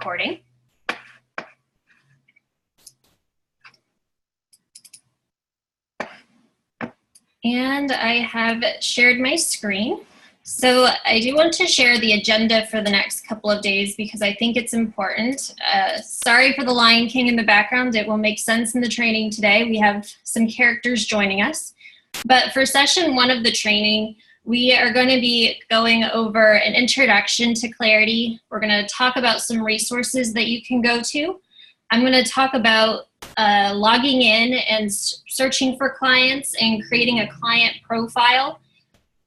recording. And I have shared my screen. So I do want to share the agenda for the next couple of days because I think it's important. Sorry for the Lion King in the background. It will make sense in the training today. We have some characters joining us. But for session 1 of the training, we are going to be going over an introduction to Clarity. We're going to talk about some resources that you can go to. I'm going to talk about logging in and searching for clients and creating a client profile.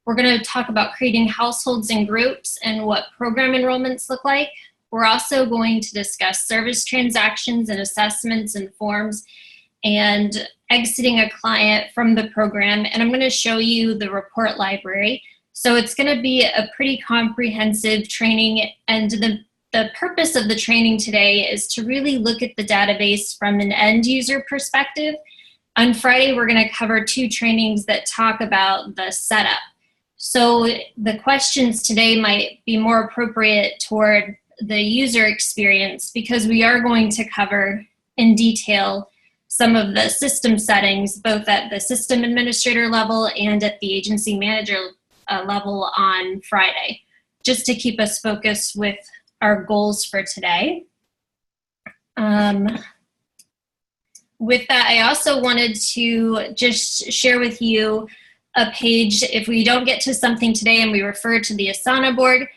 We're going to talk about creating households and groups and what program enrollments look like. We're also going to discuss service transactions and assessments and forms and exiting a client from the program. And I'm going to show you the report library. So it's going to be a pretty comprehensive training, and the purpose of the training today is to really look at the database from an end user perspective. On Friday, we're going to cover 2 trainings that talk about the setup. So the questions today might be more appropriate toward the user experience because we are going to cover in detail some of the system settings, both at the system administrator level and at the agency manager level on Friday, just to keep us focused with our goals for today. With that, I also wanted to just share with you a page. If we don't get to something today and we refer to the Asana board,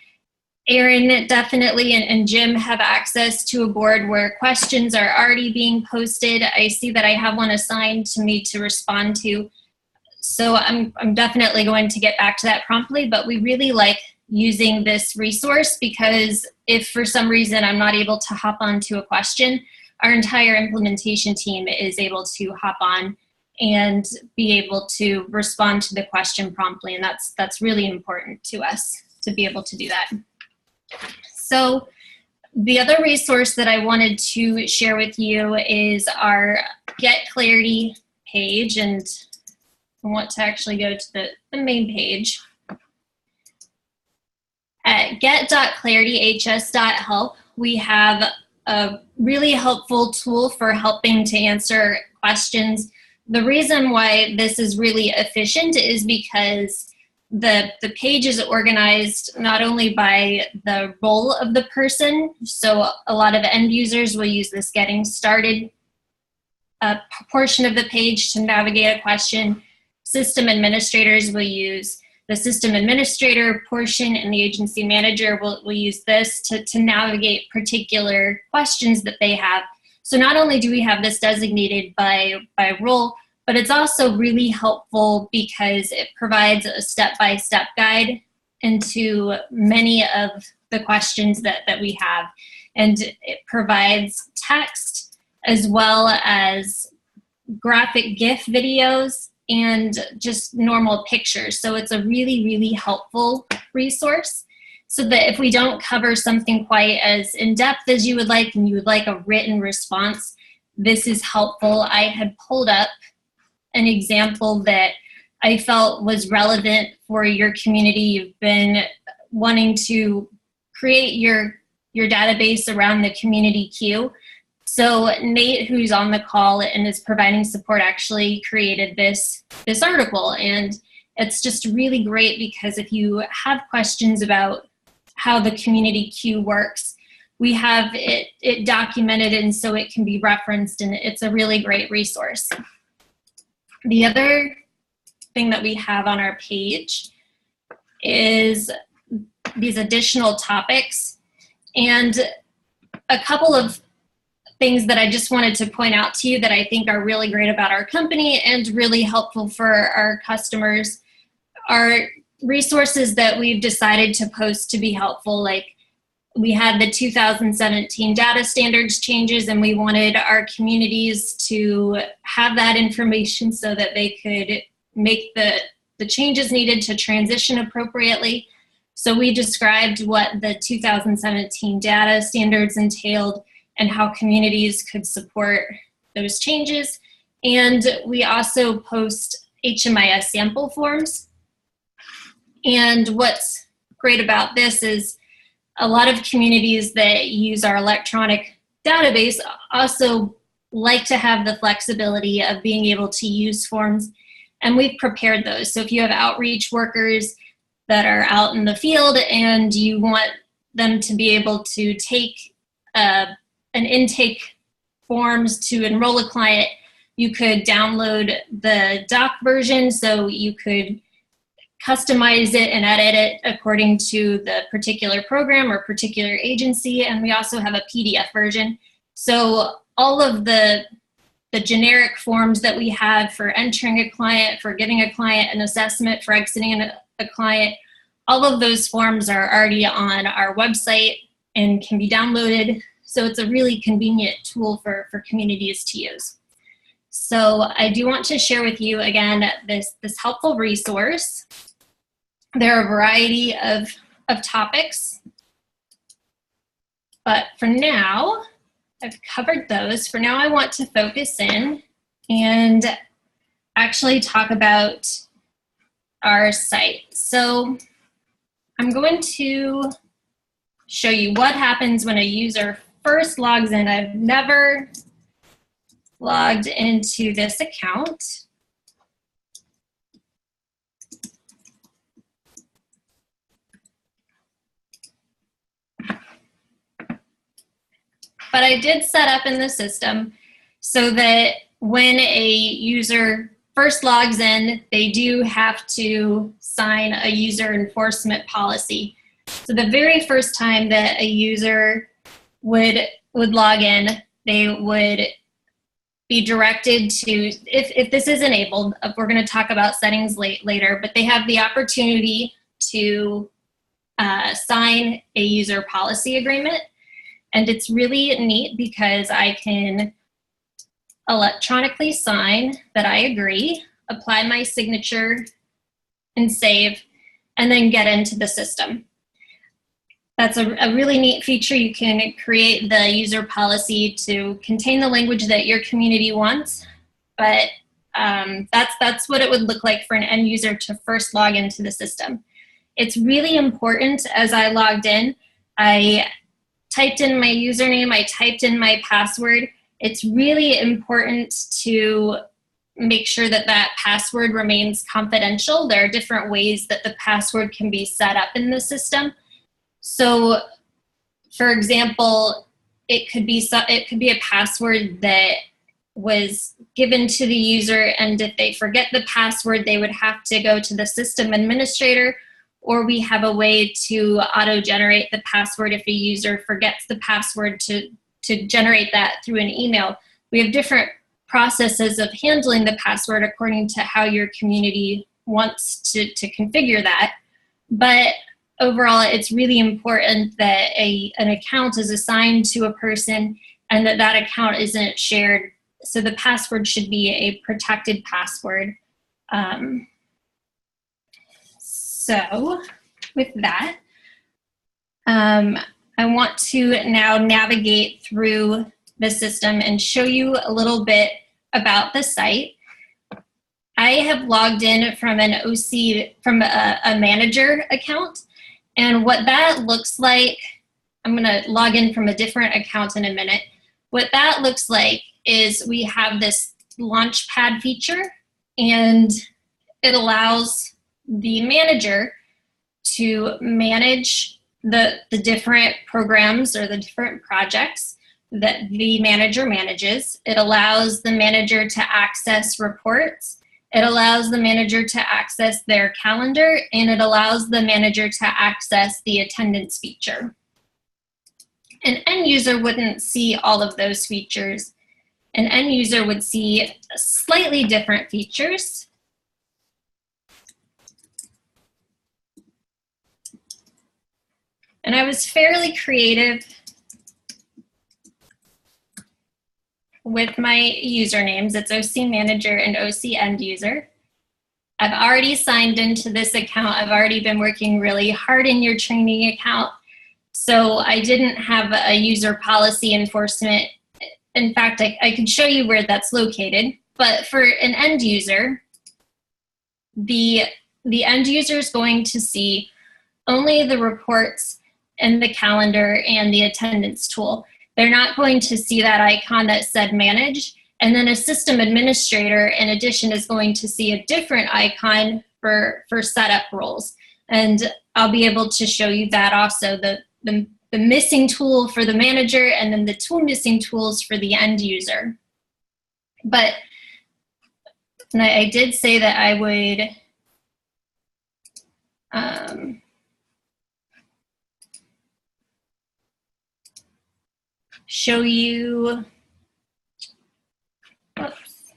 Aaron definitely and Jim have access to a board where questions are already being posted. I see that I have one assigned to me to respond to. So I'm definitely going to get back to that promptly, but we really like using this resource because if for some reason I'm not able to hop onto a question, our entire implementation team is able to hop on and be able to respond to the question promptly. And that's really important to us to be able to do that. So the other resource that I wanted to share with you is our Get Clarity page. And I want to actually go to the main page. At get.clarityhs.help, we have a really helpful tool for helping to answer questions. The reason why this is really efficient is because the page is organized not only by the role of the person, so a lot of end users will use this getting started portion of the page to navigate a question. System administrators will use the system administrator portion, and the agency manager will use this to navigate particular questions that they have. So not only do we have this designated by role, but it's also really helpful because it provides a step-by-step guide into many of the questions that we have. And it provides text as well as graphic GIF videos and just normal pictures. So it's a really, really helpful resource so that if we don't cover something quite as in-depth as you would like and you would like a written response, this is helpful. I had pulled up an example that I felt was relevant for your community. You've been wanting to create your database around the community queue. So Nate, who's on the call and is providing support, actually created this article. And it's just really great because if you have questions about how the community queue works, we have it documented and so it can be referenced, and it's a really great resource. The other thing that we have on our page is these additional topics, and a couple of things that I just wanted to point out to you that I think are really great about our company and really helpful for our customers are resources that we've decided to post to be helpful. Like we had the 2017 data standards changes, and we wanted our communities to have that information so that they could make the changes needed to transition appropriately. So we described what the 2017 data standards entailed and how communities could support those changes. And we also post HMIS sample forms. And what's great about this is a lot of communities that use our electronic database also like to have the flexibility of being able to use forms, and we've prepared those. So if you have outreach workers that are out in the field and you want them to be able to take an intake forms to enroll a client, you could download the doc version, so you could customize it and edit it according to the particular program or particular agency. And we also have a PDF version. So all of the generic forms that we have for entering a client, for giving a client an assessment, for exiting a client, all of those forms are already on our website and can be downloaded. So it's a really convenient tool for communities to use. So I do want to share with you again this helpful resource. There are a variety of topics, but for now, I've covered those. For now, I want to focus in and actually talk about our site. So I'm going to show you what happens when a user first logs in. I've never logged into this account. But I did set up in the system so that when a user first logs in, they do have to sign a user enforcement policy. So the very first time that a user would log in, they would be directed to, if this is enabled, we're going to talk about settings later, but they have the opportunity to sign a user policy agreement. And it's really neat because I can electronically sign that I agree, apply my signature and save, and then get into the system. That's a really neat feature. You can create the user policy to contain the language that your community wants, but that's what it would look like for an end user to first log into the system. It's really important. As I logged in, I typed in my username, I typed in my password. It's really important to make sure that that password remains confidential. There are different ways that the password can be set up in the system. So, for example, it could be a password that was given to the user, and if they forget the password, they would have to go to the system administrator, or we have a way to auto-generate the password if a user forgets the password to generate that through an email. We have different processes of handling the password according to how your community wants to configure that. But overall, it's really important that an account is assigned to a person and that account isn't shared. So the password should be a protected password. So with that, I want to now navigate through the system and show you a little bit about the site. I have logged in from an OC, from a manager account, and what that looks like, I'm gonna log in from a different account in a minute. What that looks like is we have this Launchpad feature, and it allows the manager to manage the different programs or the different projects that the manager manages. It allows the manager to access reports. It allows the manager to access their calendar, and it allows the manager to access the attendance feature. An end user wouldn't see all of those features. An end user would see slightly different features. And I was fairly creative with my usernames. It's OC Manager and OC End User. I've already signed into this account. I've already been working really hard in your training account. So I didn't have a user policy enforcement. In fact, I could show you where that's located. But for an end user, the end user is going to see only the reports in the calendar and the attendance tool. They're not going to see that icon that said manage. And then a system administrator, in addition, is going to see a different icon for setup roles. And I'll be able to show you that also, the missing tool for the manager and then the tool missing tools for the end user. But and I did say that I would show you, whoops.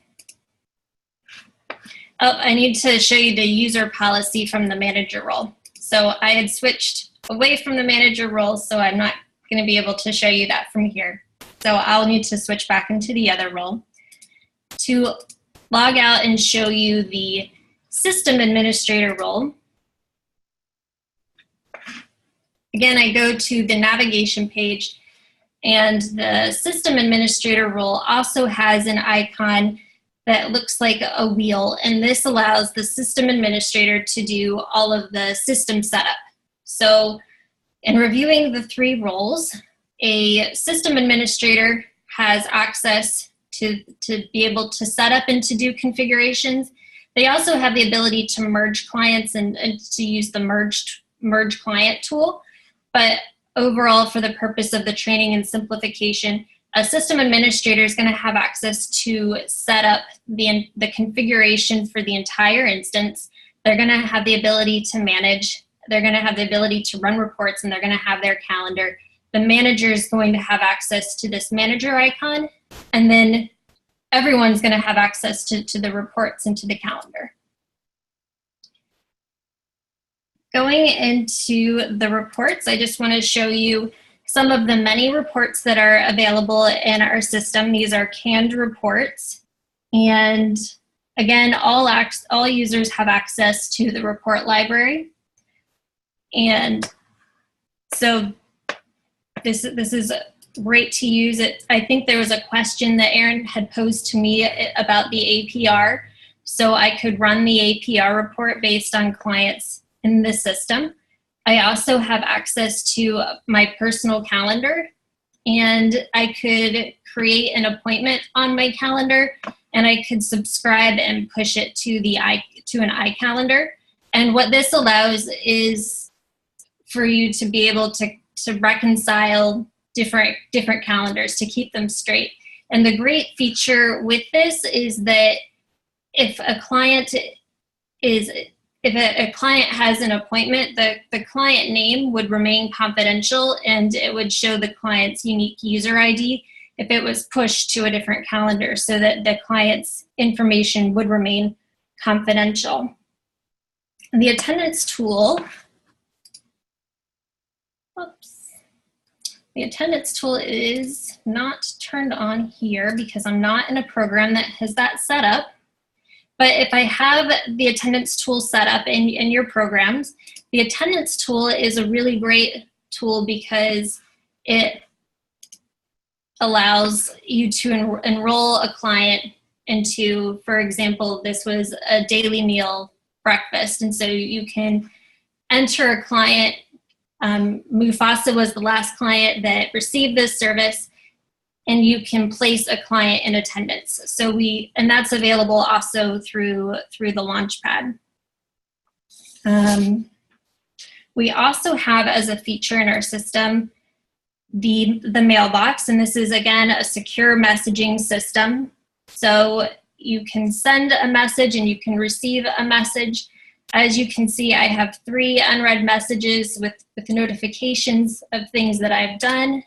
Oh, I need to show you the user policy from the manager role. So I had switched away from the manager role, so I'm not going to be able to show you that from here. So I'll need to switch back into the other role. To log out and show you the system administrator role, again, I go to the navigation page, and the system administrator role also has an icon that looks like a wheel, and this allows the system administrator to do all of the system setup. So in reviewing the three roles, a system administrator has access to be able to set up and to do configurations. They also have the ability to merge clients and to use the merge client tool. But overall, for the purpose of the training and simplification, a system administrator is going to have access to set up the configuration for the entire instance. They're going to have the ability to manage. They're going to have the ability to run reports, and they're going to have their calendar. The manager is going to have access to this manager icon, and then everyone's going to have access to the reports and to the calendar. Going into the reports, I just want to show you some of the many reports that are available in our system. These are canned reports. And again, all users have access to the report library. And so this is great to use. I think there was a question that Aaron had posed to me about the APR. So I could run the APR report based on clients in the system. I also have access to my personal calendar, and I could create an appointment on my calendar, and I could subscribe and push it to an iCalendar. And what this allows is for you to be able to reconcile different calendars, to keep them straight. And the great feature with this is that if a client has an appointment, the client name would remain confidential, and it would show the client's unique user ID if it was pushed to a different calendar, so that the client's information would remain confidential. The attendance tool, the attendance tool is not turned on here because I'm not in a program that has that set up. But if I have the attendance tool set up in your programs, the attendance tool is a really great tool because it allows you to enroll a client into, for example, this was a daily meal breakfast. And so you can enter a client. Mufasa was the last client that received this service, and you can place a client in attendance. So and that's available also through the Launchpad. We also have, as a feature in our system, the mailbox, and this is again a secure messaging system. So you can send a message and you can receive a message. As you can see, I have 3 unread messages with notifications of things that I've done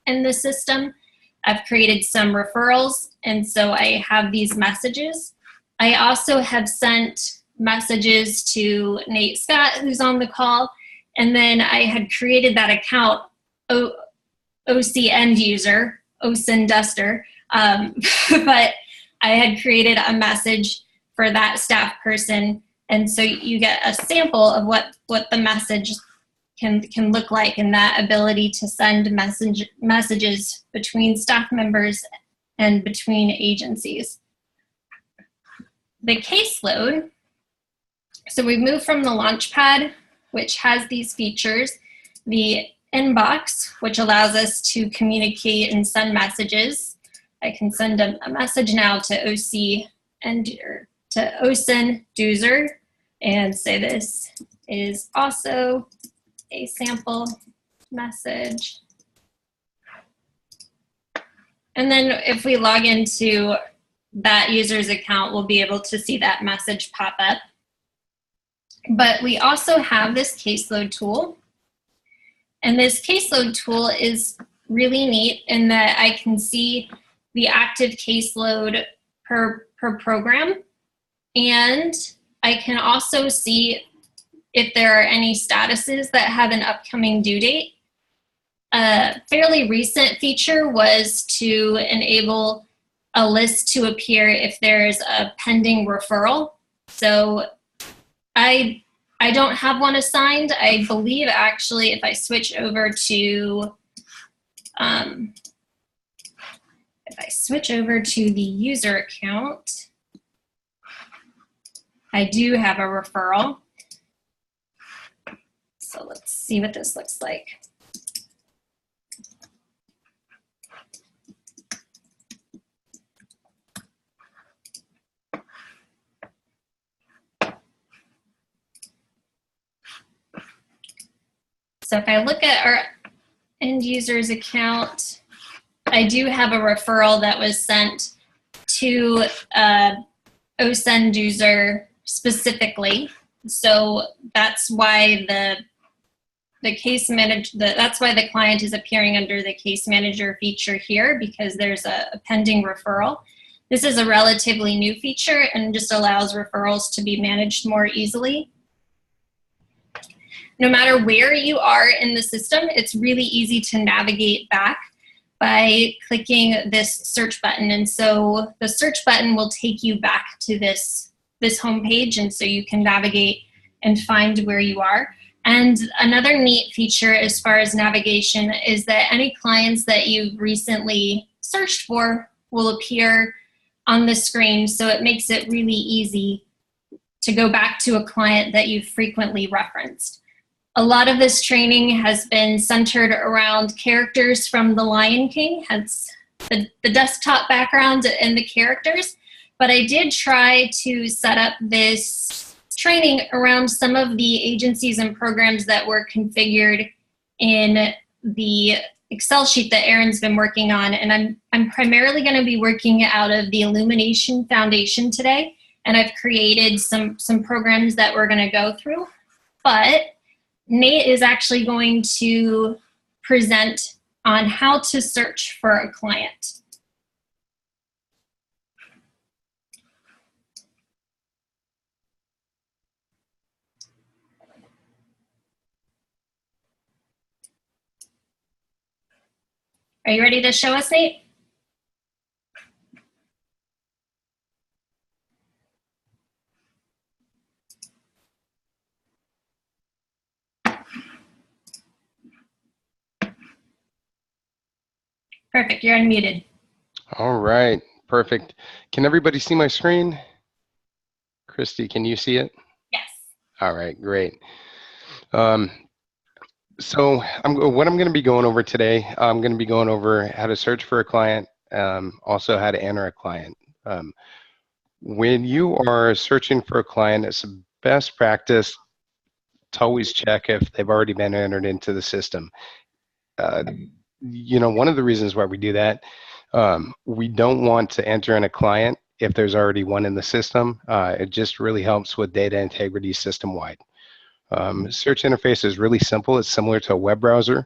in the system. I've created some referrals, and so I have these messages. I also have sent messages to Nate Scott, who's on the call, and then I had created that account, OC end user, OSIN Duster, but I had created a message for that staff person. And so you get a sample of what the message can look like, and that ability to send messages between staff members and between agencies. The caseload, so we've moved from the Launchpad, which has these features. The inbox, which allows us to communicate and send messages. I can send a message now to OC and to OSINT Doozer and say this is also a sample message. And then if we log into that user's account, we'll be able to see that message pop up. But we also have this caseload tool. And this caseload tool is really neat in that I can see the active caseload per program. And I can also see if there are any statuses that have an upcoming due date. A fairly recent feature was to enable a list to appear if there's a pending referral. So I don't have one assigned. I believe actually if I switch over to the user account, I do have a referral. So let's see what this looks like. So if I look at our end user's account, I do have a referral that was sent to OSINT Doozer specifically. So that's why the case manager, that's why the client is appearing under the case manager feature here, because there's a pending referral. This is a relatively new feature and just allows referrals to be managed more easily. No matter where you are in the system, it's really easy to navigate back by clicking this search button. And so the search button will take you back to this home page, and so you can navigate and find where you are. And another neat feature as far as navigation is that any clients that you've recently searched for will appear on the screen, so it makes it really easy to go back to a client that you've frequently referenced. A lot of this training has been centered around characters from The Lion King, hence the desktop background and the characters. But I did try to set up this training around some of the agencies and programs that were configured in the Excel sheet that Erin's been working on. And I'm primarily going to be working out of the Illumination Foundation today. And I've created some programs that we're going to go through. But Nate is actually going to present on how to search for a client. Are you ready to show us, Nate? Perfect, you're unmuted. All right, perfect. Can everybody see my screen? Christy, can you see it? Yes. All right, great. So what I'm going to be going over today, I'm going to be going over how to search for a client, also how to enter a client. When you are searching for a client, it's a best practice to always check if they've already been entered into the system. You know, one of the reasons why we do that, we don't want to enter in a client if there's already one in the system. It just really helps with data integrity system-wide. Search interface is really simple. It's similar to a web browser.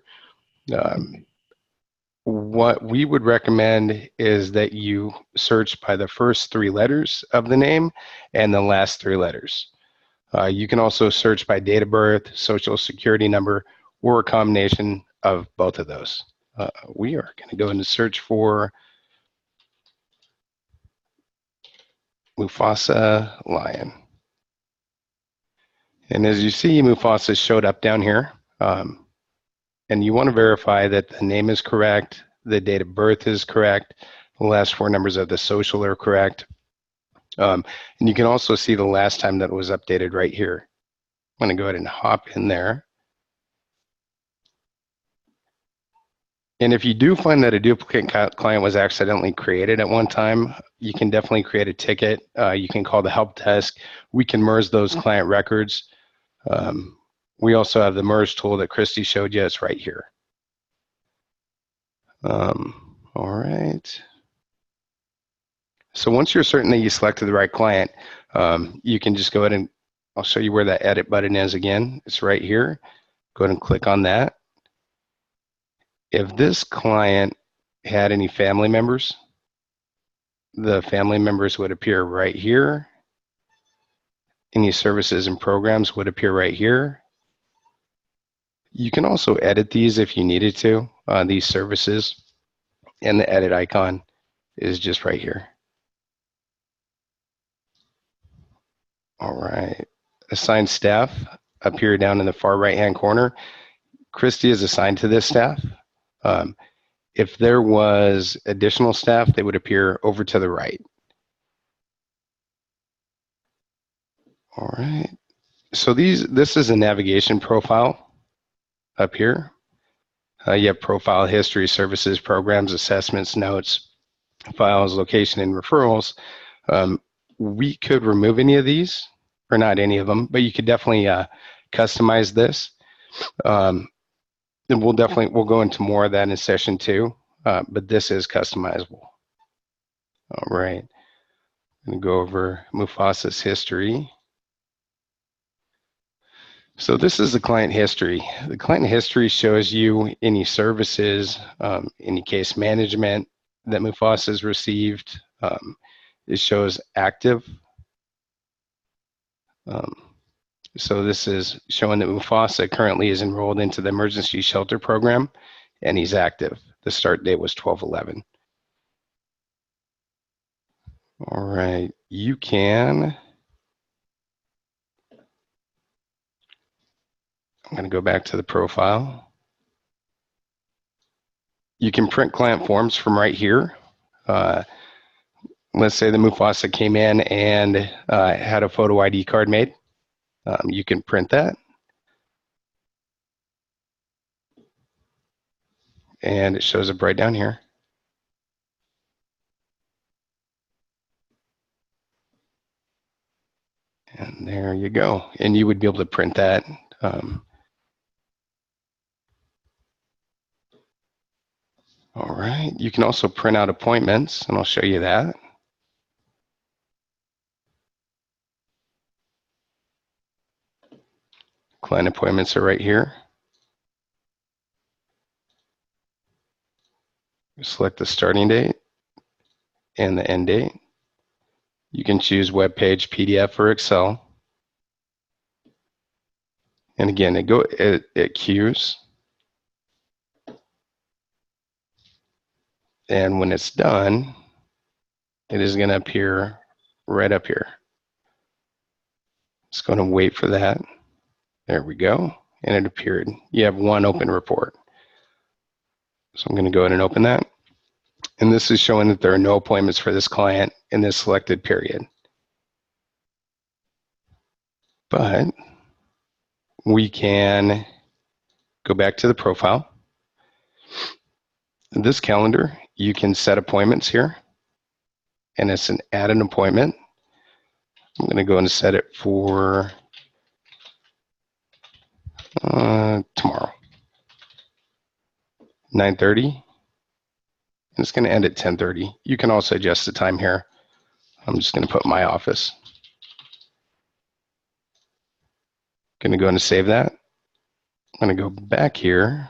What we would recommend is that you search by the first 3 letters of the name and the last 3 letters. You can also search by date of birth, social security number, or a combination of both of those. We are going to go into search for Mufasa Lion. And as you see, Mufasa showed up down here. And you want to verify that the name is correct, the date of birth is correct, the last 4 numbers of the social are correct. And you can also see the last time that it was updated right here. I'm going to go ahead and hop in there. And if you do find that a duplicate client was accidentally created at one time, you can definitely create a ticket. You can call the help desk. We can merge those client records. We also have the merge tool that Christy showed you. It's right here. All right. So once you're certain that you selected the right client, you can just go ahead and I'll show you where that edit button is again. It's right here. Go ahead and click on that. If this client had any family members, the family members would appear right here. Any services and programs would appear right here. You can also edit these if you needed to, these services, and the edit icon is just right here. All right, assign staff up here down in the far right-hand corner. Christy is assigned to this staff. If there was additional staff, they would appear over to the right. All right, so this is a navigation profile up here. You have profile history, services, programs, assessments, notes, files, location, and referrals. We could remove any of these, or not any of them, but you could definitely customize this. And we'll go into more of that in session 2, but this is customizable. All right, I'm going to go over Mufasa's history. So this is the client history. The client history shows you any services, any case management that Mufasa has received. It shows active. So this is showing that Mufasa currently is enrolled into the emergency shelter program and he's active. The start date was 12/11. All right, you can. I'm going to go back to the profile. You can print client forms from right here. Let's say the Mufasa came in and had a photo ID card made. You can print that. And it shows up right down here. And there you go. And you would be able to print that. All right, you can also print out appointments, and I'll show you that. Client appointments are right here. Select the starting date and the end date. You can choose web page, PDF, or Excel. And again, it queues. And when it's done, it is going to appear right up here. It's going to wait for that. There we go. And it appeared. You have one open report. So I'm going to go ahead and open that. And this is showing that there are no appointments for this client in this selected period. But we can go back to the profile. In this calendar, you can set appointments here. And it's an add an appointment. I'm going to go and set it for tomorrow, 9:30. It's going to end at 10:30. You can also adjust the time here. I'm just going to put my office. Going to go and save that. I'm going to go back here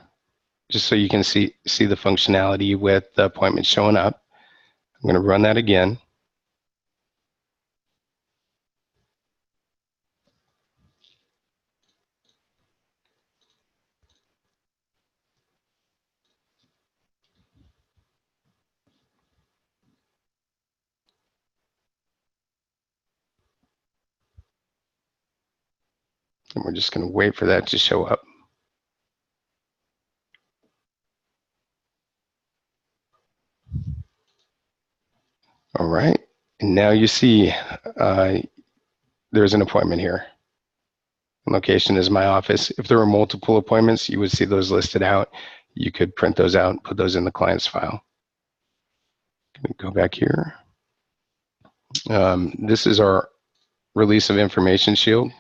just so you can see the functionality with the appointment showing up. I'm going to run that again. And we're just going to wait for that to show up. All right, and now you see there's an appointment here. Location is my office. If there were multiple appointments, you would see those listed out. you could print those out and put those in the client's file. Go back here. This is our release of information shield.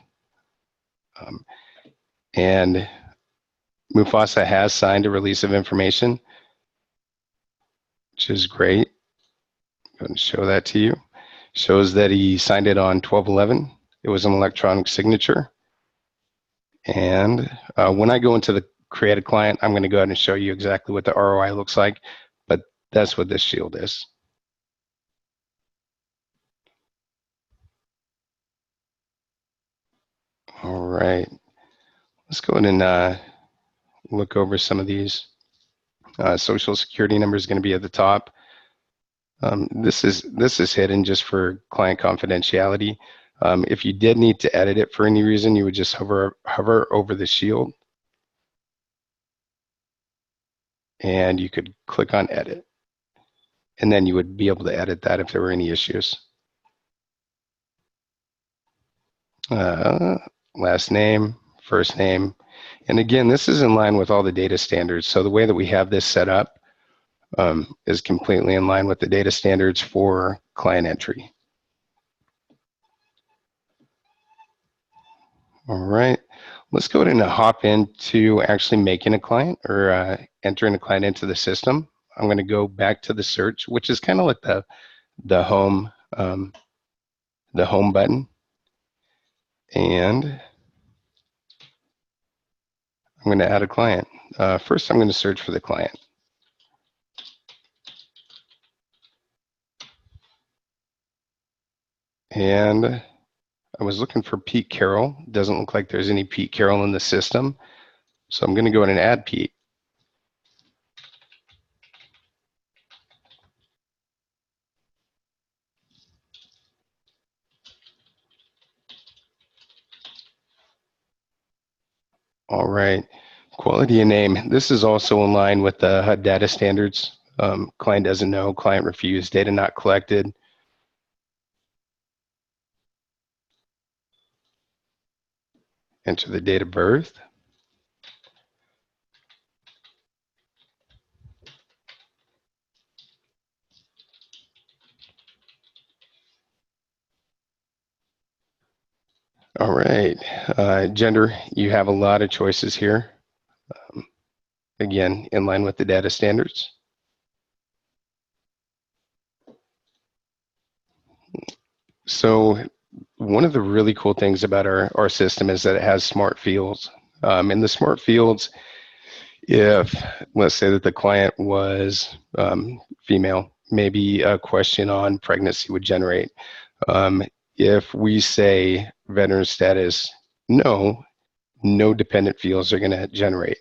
And Mufasa has signed a release of information, which is great. I'm going to show that to you. Shows that he signed it on 12/11. It was an electronic signature. And when I go into the create a client, I'm going to go ahead and show you exactly what the ROI looks like, but that's what this shield is. All right, let's go ahead and look over some of these. Social security number is going to be at the top. This is hidden just for client confidentiality. If you did need to edit it for any reason, you would just hover over the shield, and you could click on edit, and then you would be able to edit that if there were any issues. Last name, first name, and again, this is in line with all the data standards. So the way that we have this set up is completely in line with the data standards for client entry. All right, let's go ahead and hop into actually making a client or entering a client into the system. I'm going to go back to the search, which is kind of like the home button, and I'm going to add a client. First, I'm going to search for the client. And I was looking for Pete Carroll. Doesn't look like there's any Pete Carroll in the system. So I'm going to go ahead and add Pete. All right, quality of name. This is also in line with the HUD data standards. Client doesn't know, client refused, data not collected. Enter the date of birth. All right, gender, you have a lot of choices here. Again, in line with the data standards. So one of the really cool things about our system is that it has smart fields. In the smart fields, if let's say that the client was female, maybe a question on pregnancy would generate. If we say veteran status, no dependent fields are going to generate.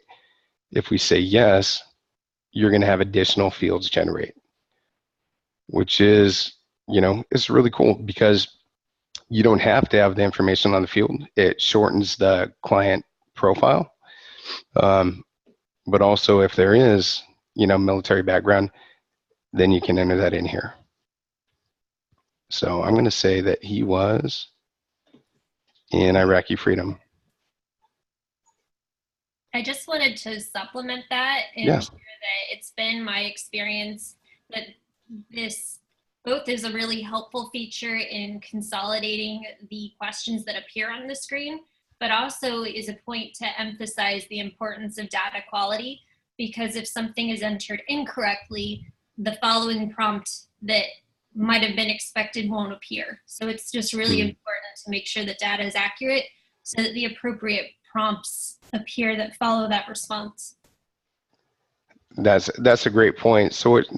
If we say yes, you're going to have additional fields generate, which is, it's really cool because you don't have to have the information on the field. It shortens the client profile. But also if there is, military background, then you can enter that in here. So I'm going to say that he was in Iraqi freedom. I just wanted to supplement that and share that it's been my experience that this both is a really helpful feature in consolidating the questions that appear on the screen, but also is a point to emphasize the importance of data quality, because if something is entered incorrectly, the following prompt that might have been expected won't appear. So it's just really important to make sure that data is accurate so that the appropriate prompts appear that follow that response. That's a great point. So it,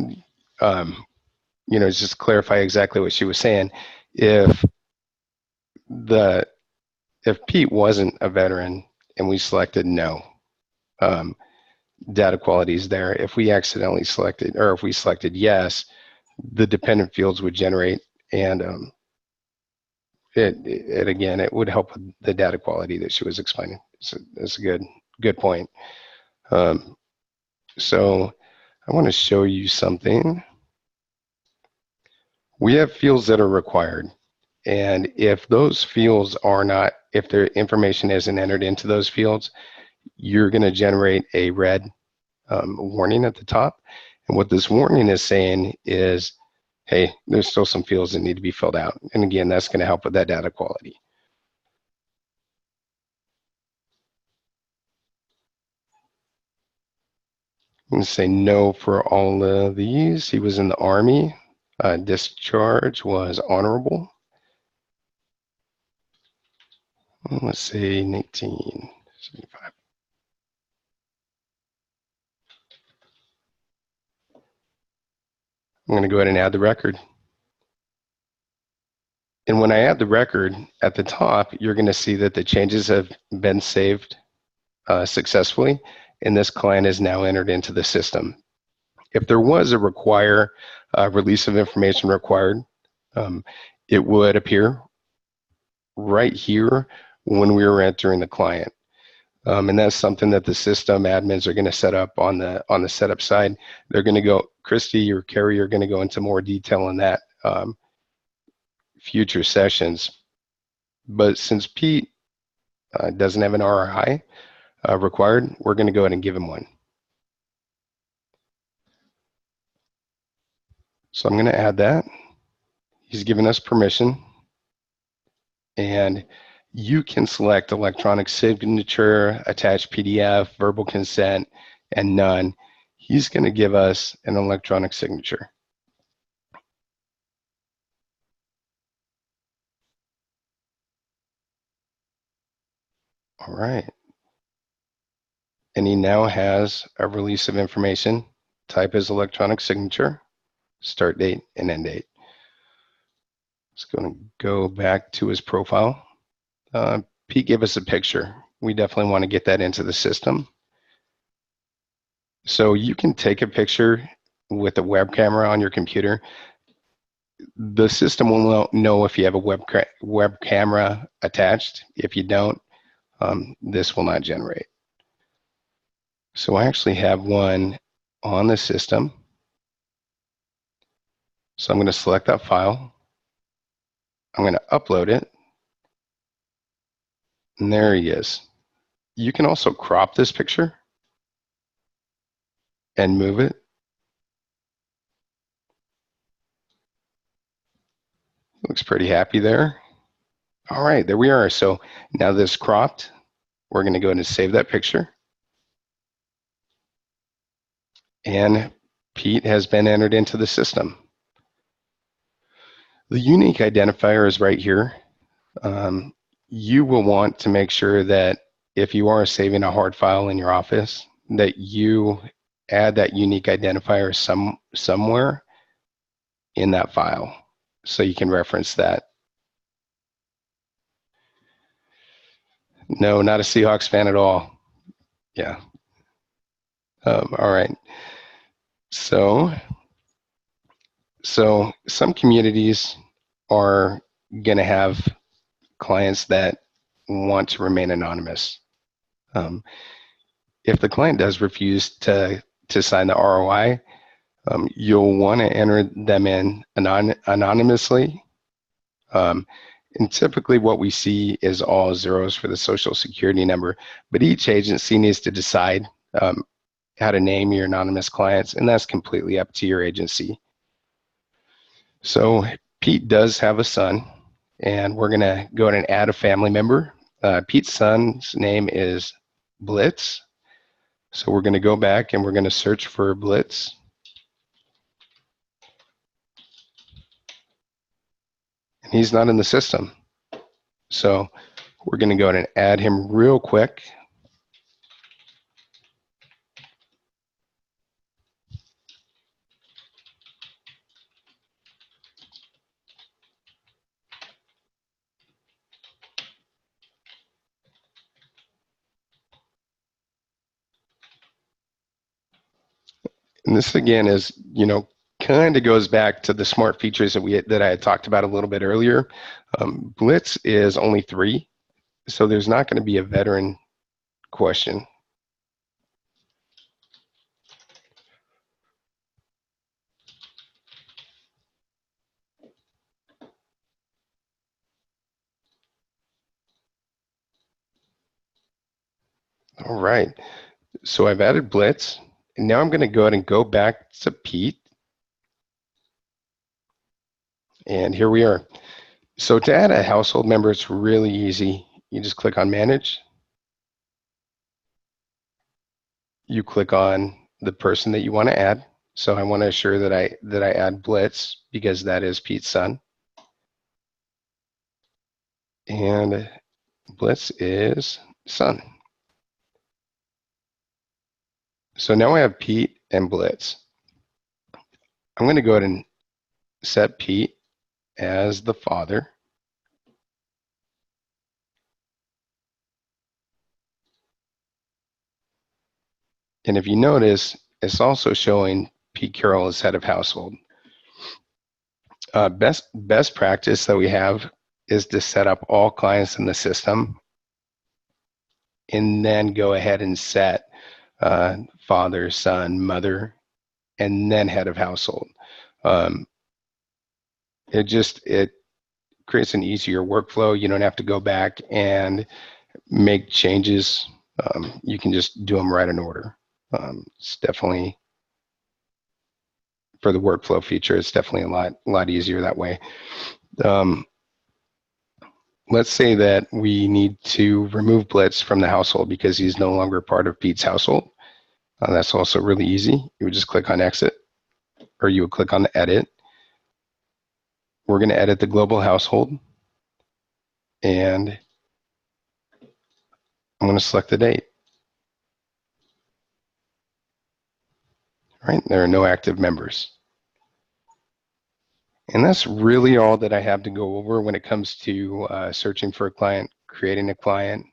just clarify exactly what she was saying. If Pete wasn't a veteran and we selected no, data quality is there. If we accidentally selected, or if we selected yes, the dependent fields would generate, and it would help with the data quality that she was explaining. So that's a good point. So I want to show you something. We have fields that are required, and if those fields are not, if the information isn't entered into those fields, you're going to generate a red warning at the top. And what this warning is saying is, hey, there's still some fields that need to be filled out. And again, that's going to help with that data quality. I'm going to say no for all of these. He was in the Army. Discharge was honorable. Let's say 1975. I'm going to go ahead and add the record. And when I add the record at the top, you're going to see that the changes have been saved successfully, and this client is now entered into the system. If there was a release of information required, it would appear right here when we were entering the client. And that's something that the system admins are going to set up on the setup side. They're going to go, Christy or Carrie are going to go into more detail on that future sessions. But since Pete doesn't have an RRI required, we're going to go ahead and give him one. So I'm going to add that. He's given us permission. And you can select electronic signature, attached PDF, verbal consent, and none. He's going to give us an electronic signature. All right. And he now has a release of information. Type his electronic signature, start date, and end date. It's going to go back to his profile. Pete gave us a picture. We definitely want to get that into the system. So you can take a picture with a web camera on your computer. The system will know if you have a web camera attached. If you don't, this will not generate. So I actually have one on the system. So I'm going to select that file. I'm going to upload it. And there he is. You can also crop this picture and move it. Looks pretty happy there. All right, there we are. So now this is cropped. We're going to go ahead and save that picture. And Pete has been entered into the system. The unique identifier is right here. You will want to make sure that if you are saving a hard file in your office, that you add that unique identifier somewhere in that file so you can reference that. No, not a Seahawks fan at all. Yeah. All right. So some communities are going to have clients that want to remain anonymous. If the client does refuse to sign the ROI, you'll want to enter them in anonymously. And typically what we see is all zeros for the social security number, but each agency needs to decide how to name your anonymous clients, and that's completely up to your agency. So Pete does have a son, and we're gonna go ahead and add a family member. Pete's son's name is Blitz. So we're gonna go back and we're gonna search for Blitz. And he's not in the system. So we're gonna go ahead and add him real quick. And this again is, kind of goes back to the smart features that I had talked about a little bit earlier. Blitz is only 3, so there's not going to be a veteran question. All right, so I've added Blitz, now I'm going to go ahead and go back to Pete. And here we are. So to add a household member, it's really easy. You just click on Manage. You click on the person that you want to add. So I want to ensure that I add Blitz because that is Pete's son. And Blitz is son. So now I have Pete and Blitz. I'm going to go ahead and set Pete as the father. And if you notice, it's also showing Pete Carroll as head of household. Best practice that we have is to set up all clients in the system and then go ahead and set father, son, mother, and then head of household. It creates an easier workflow. You don't have to go back and make changes. You can just do them right in order. It's definitely, for the workflow feature, it's definitely a lot easier that way. Let's say that we need to remove Blitz from the household because he's no longer part of Pete's household. That's also really easy. You would just click on Exit, or you would click on Edit. We're going to edit the global household, and I'm going to select the date. All right, there are no active members. And that's really all that I have to go over when it comes to searching for a client, creating a client.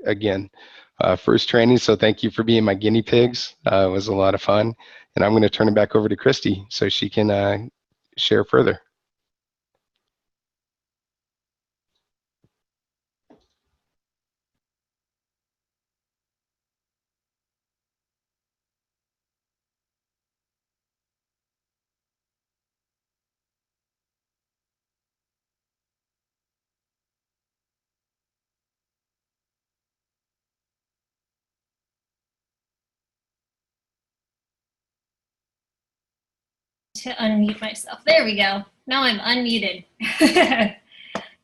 Again, first training, so thank you for being my guinea pigs. It was a lot of fun. And I'm going to turn it back over to Christy so she can share further. To unmute myself. There we go. Now I'm unmuted.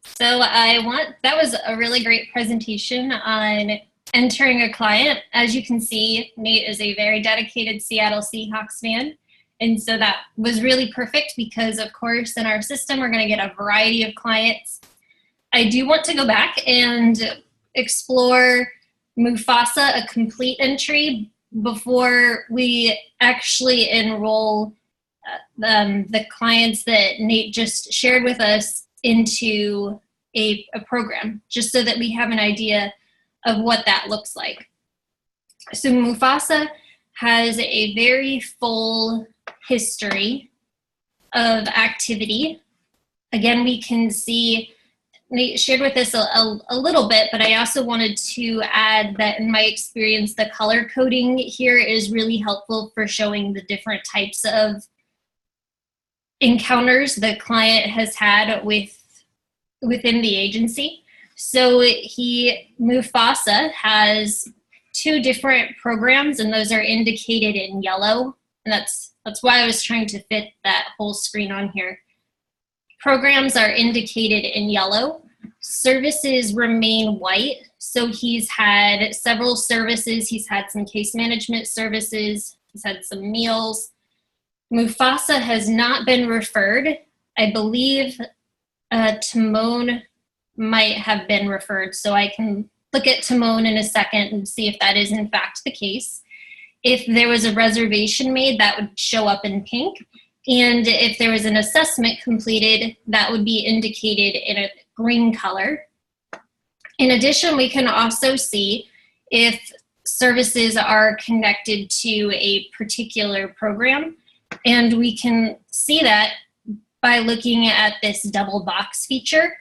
So that was a really great presentation on entering a client. As you can see, Nate is a very dedicated Seattle Seahawks fan. And so that was really perfect because, of course, in our system, we're going to get a variety of clients. I do want to go back and explore Mufasa, a complete entry, before we actually enroll the clients that Nate just shared with us into a program, just so that we have an idea of what that looks like. So Mufasa has a very full history of activity. Again, we can see, Nate shared with us a little bit, but I also wanted to add that in my experience, the color coding here is really helpful for showing the different types of encounters the client has had within the agency. So Mufasa has 2 different programs, and those are indicated in yellow. And that's why I was trying to fit that whole screen on here. Programs are indicated in yellow. Services remain white. So he's had several services. He's had some case management services. He's had some meals. Mufasa has not been referred. I believe Timon might have been referred, so I can look at Timon in a second and see if that is in fact the case. If there was a reservation made, that would show up in pink. And if there was an assessment completed, that would be indicated in a green color. In addition, we can also see if services are connected to a particular program. And we can see that by looking at this double box feature.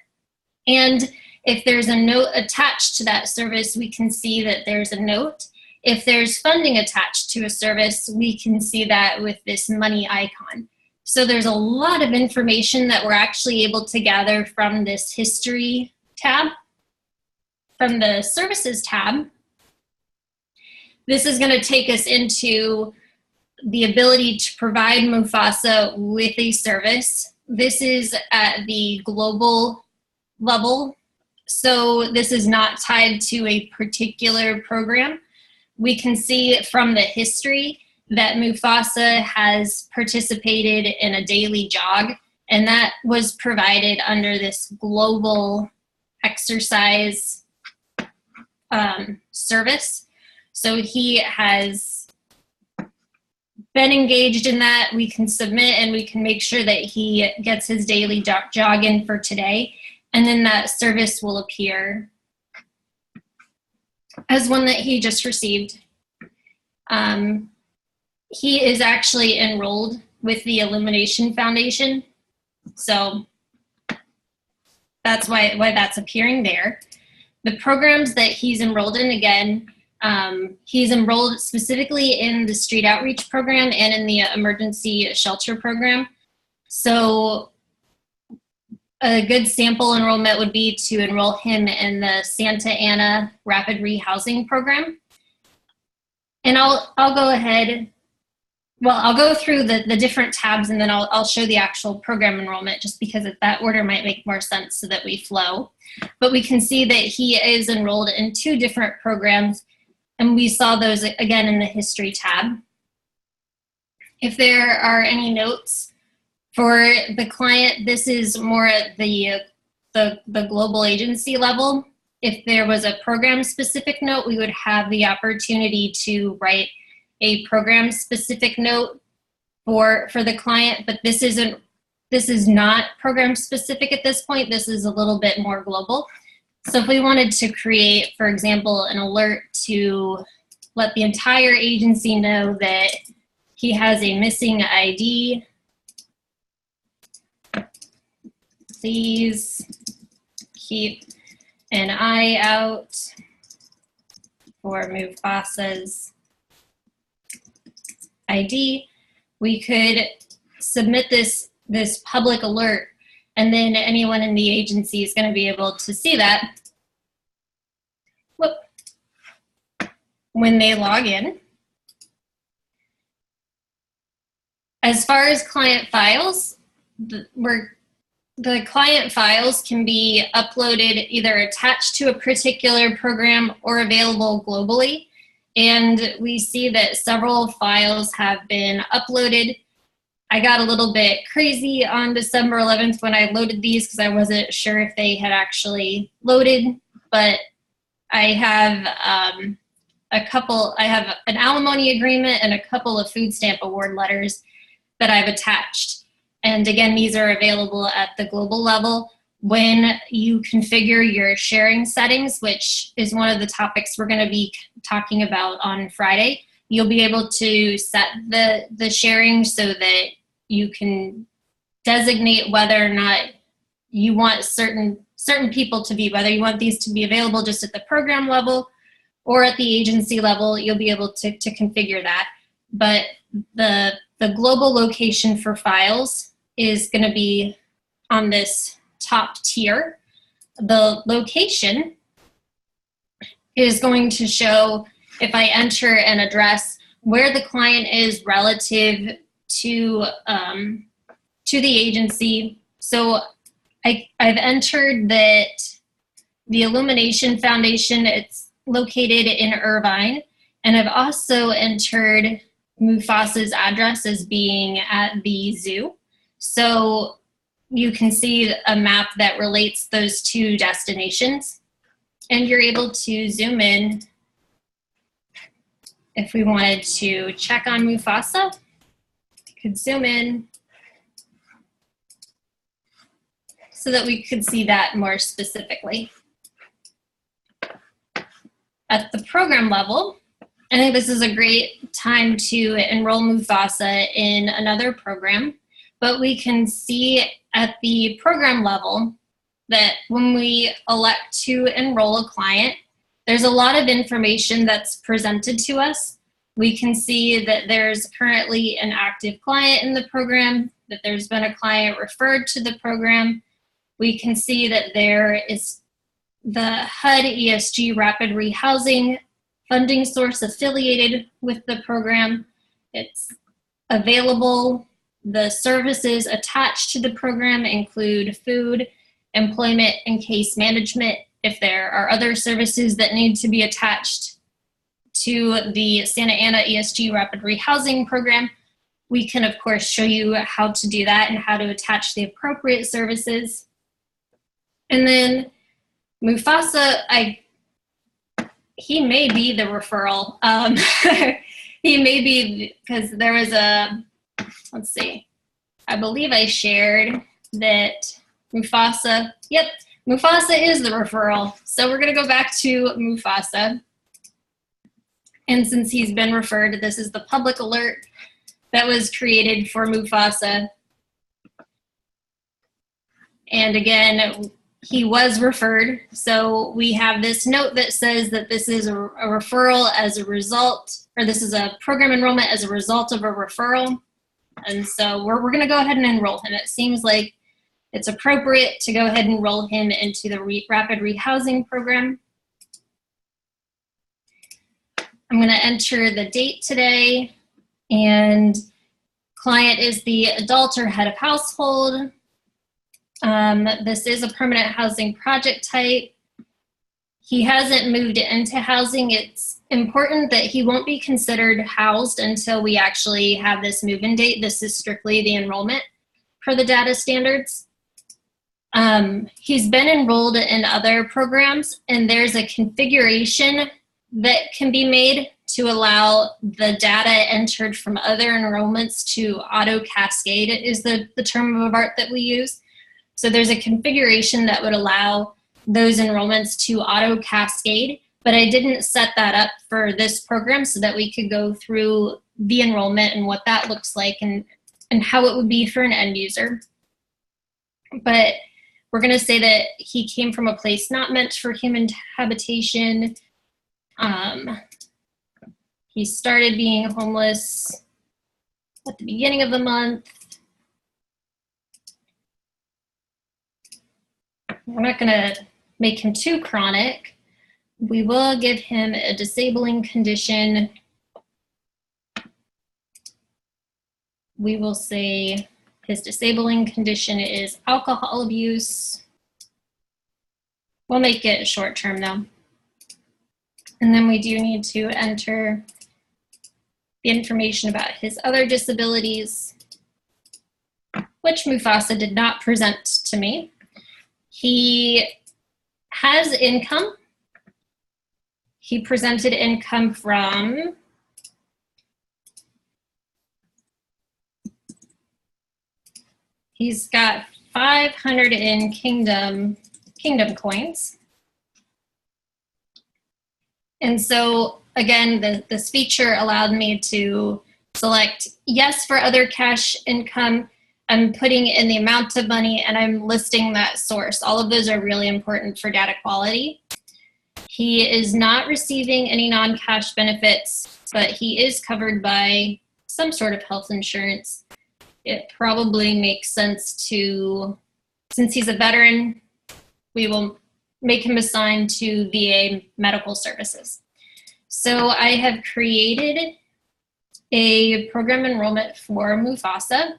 And if there's a note attached to that service, we can see that there's a note. If there's funding attached to a service, we can see that with this money icon. So there's a lot of information that we're actually able to gather from this history tab. From the services tab, this is going to take us into the ability to provide Mufasa with a service. This is at the global level, so this is not tied to a particular program. We can see from the history that Mufasa has participated in a daily jog, and that was provided under this global exercise service. So he has been engaged in that. We can submit and we can make sure that he gets his daily jog in for today, and then that service will appear as one that he just received. He is actually enrolled with the Illumination Foundation, so that's why that's appearing there. The programs that he's enrolled in, again, he's enrolled specifically in the Street Outreach Program and in the Emergency Shelter Program. So a good sample enrollment would be to enroll him in the Santa Ana Rapid Rehousing Program. And I'll go ahead, well, I'll go through the different tabs, and then I'll show the actual program enrollment, just because that order might make more sense so that we flow. But we can see that he is enrolled in 2 different programs, and we saw those again in the history tab. If there are any notes for the client, this is more at the global agency level. If there was a program specific note, we would have the opportunity to write a program specific note for the client, but this is not program specific at this point. This is a little bit more global. So if we wanted to create, for example, an alert to let the entire agency know that he has a missing ID, please keep an eye out for Mufasa's ID, we could submit this public alert, and then anyone in the agency is going to be able to see that when they log in. As far as client files, the client files can be uploaded, either attached to a particular program or available globally. And we see that several files have been uploaded. I got a little bit crazy on December 11th when I loaded these because I wasn't sure if they had actually loaded, but I have I have an alimony agreement and a couple of food stamp award letters that I've attached. And again, these are available at the global level. When you configure your sharing settings, which is one of the topics we're going to be talking about on Friday, you'll be able to set the sharing so that you can designate whether or not you want certain people to be, whether you want these to be available just at the program level or at the agency level. You'll be able to configure that. But the global location for files is going to be on this top tier. The location is going to show, if I enter an address, where the client is relative to the agency. So I've entered that the Illumination Foundation, it's located in Irvine, and I've also entered Mufasa's address as being at the zoo. So you can see a map that relates those 2 destinations, and you're able to zoom in. If we wanted to check on Mufasa, we could zoom in so that we could see that more specifically. At the program level, I think this is a great time to enroll Mufasa in another program, but we can see at the program level that when we elect to enroll a client, there's a lot of information that's presented to us. We can see that there's currently an active client in the program, that there's been a client referred to the program. We can see that there is the HUD ESG Rapid Rehousing funding source affiliated with the program. It's available. The services attached to the program include food, employment, and case management. If there are other services that need to be attached to the Santa Ana ESG Rapid Rehousing Program, we can, of course, show you how to do that and how to attach the appropriate services. And then Mufasa, he may be the referral. He may be, because there was a, let's see, I believe I shared that Mufasa, yep, Mufasa is the referral. So we're gonna go back to Mufasa. And since he's been referred, this is the public alert that was created for Mufasa. And again, he was referred. So we have this note that says that this is a referral as a result, or this is a program enrollment as a result of a referral. And so we're going to go ahead and enroll him. It seems like it's appropriate to go ahead and enroll him into the Rapid Rehousing Program. I'm going to enter the date today, and client is the adult or head of household. This is a permanent housing project type. He hasn't moved into housing. It's important that he won't be considered housed until we actually have this move-in date. This is strictly the enrollment per the data standards. He's been enrolled in other programs, and there's a configuration that can be made to allow the data entered from other enrollments to auto-cascade is the term of art that we use. So there's a configuration that would allow those enrollments to auto-cascade, but I didn't set that up for this program so that we could go through the enrollment and what that looks like and how it would be for an end user. But we're going to say that he came from a place not meant for human habitation. He started being homeless at the beginning of the month. We're not going to make him too chronic. We will give him a disabling condition. We will say his disabling condition is alcohol abuse. We'll make it short term though. And then we do need to enter the information about his other disabilities, which Mufasa did not present to me. He has income. He presented income from he's got 500 in kingdom coins. And so again, this feature allowed me to select yes for other cash income. I'm putting in the amount of money and I'm listing that source. All of those are really important for data quality. He is not receiving any non-cash benefits, but he is covered by some sort of health insurance. It probably makes sense to, since he's a veteran, we will make him assigned to VA medical services. So I have created a program enrollment for Mufasa.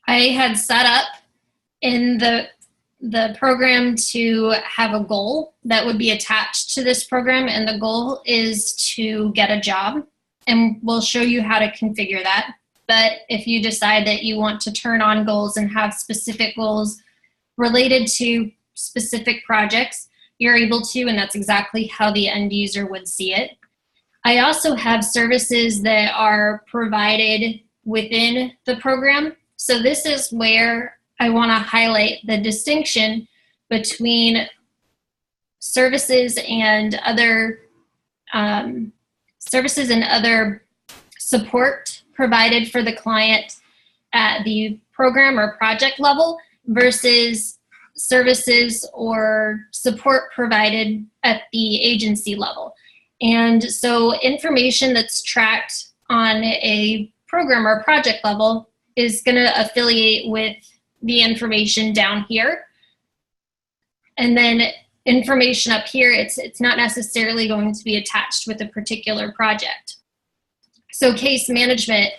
I had set up in the program to have a goal that would be attached to this program, and the goal is to get a job, and we'll show you how to configure that. But if you decide that you want to turn on goals and have specific goals related to specific projects, you're able to, and that's exactly how the end user would see it. I also have services that are provided within the program. So this is where I want to highlight the distinction between services and other support provided for the client at the program or project level versus services or support provided at the agency level. And so information that's tracked on a program or project level is going to affiliate with the information down here. And then information up here, it's not necessarily going to be attached with a particular project. So case management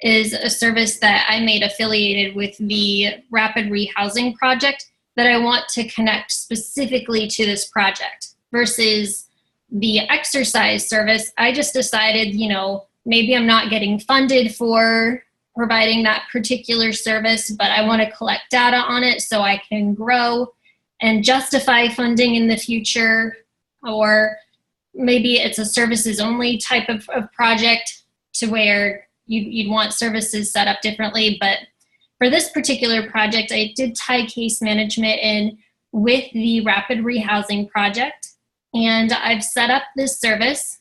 is a service that I made affiliated with the Rapid Rehousing project that I want to connect specifically to this project, versus the exercise service. I just decided, you know, maybe I'm not getting funded for providing that particular service, but I want to collect data on it so I can grow and justify funding in the future. Or maybe it's a services only type of project to where you'd want services set up differently. But for this particular project, I did tie case management in with the Rapid Rehousing project. And I've set up this service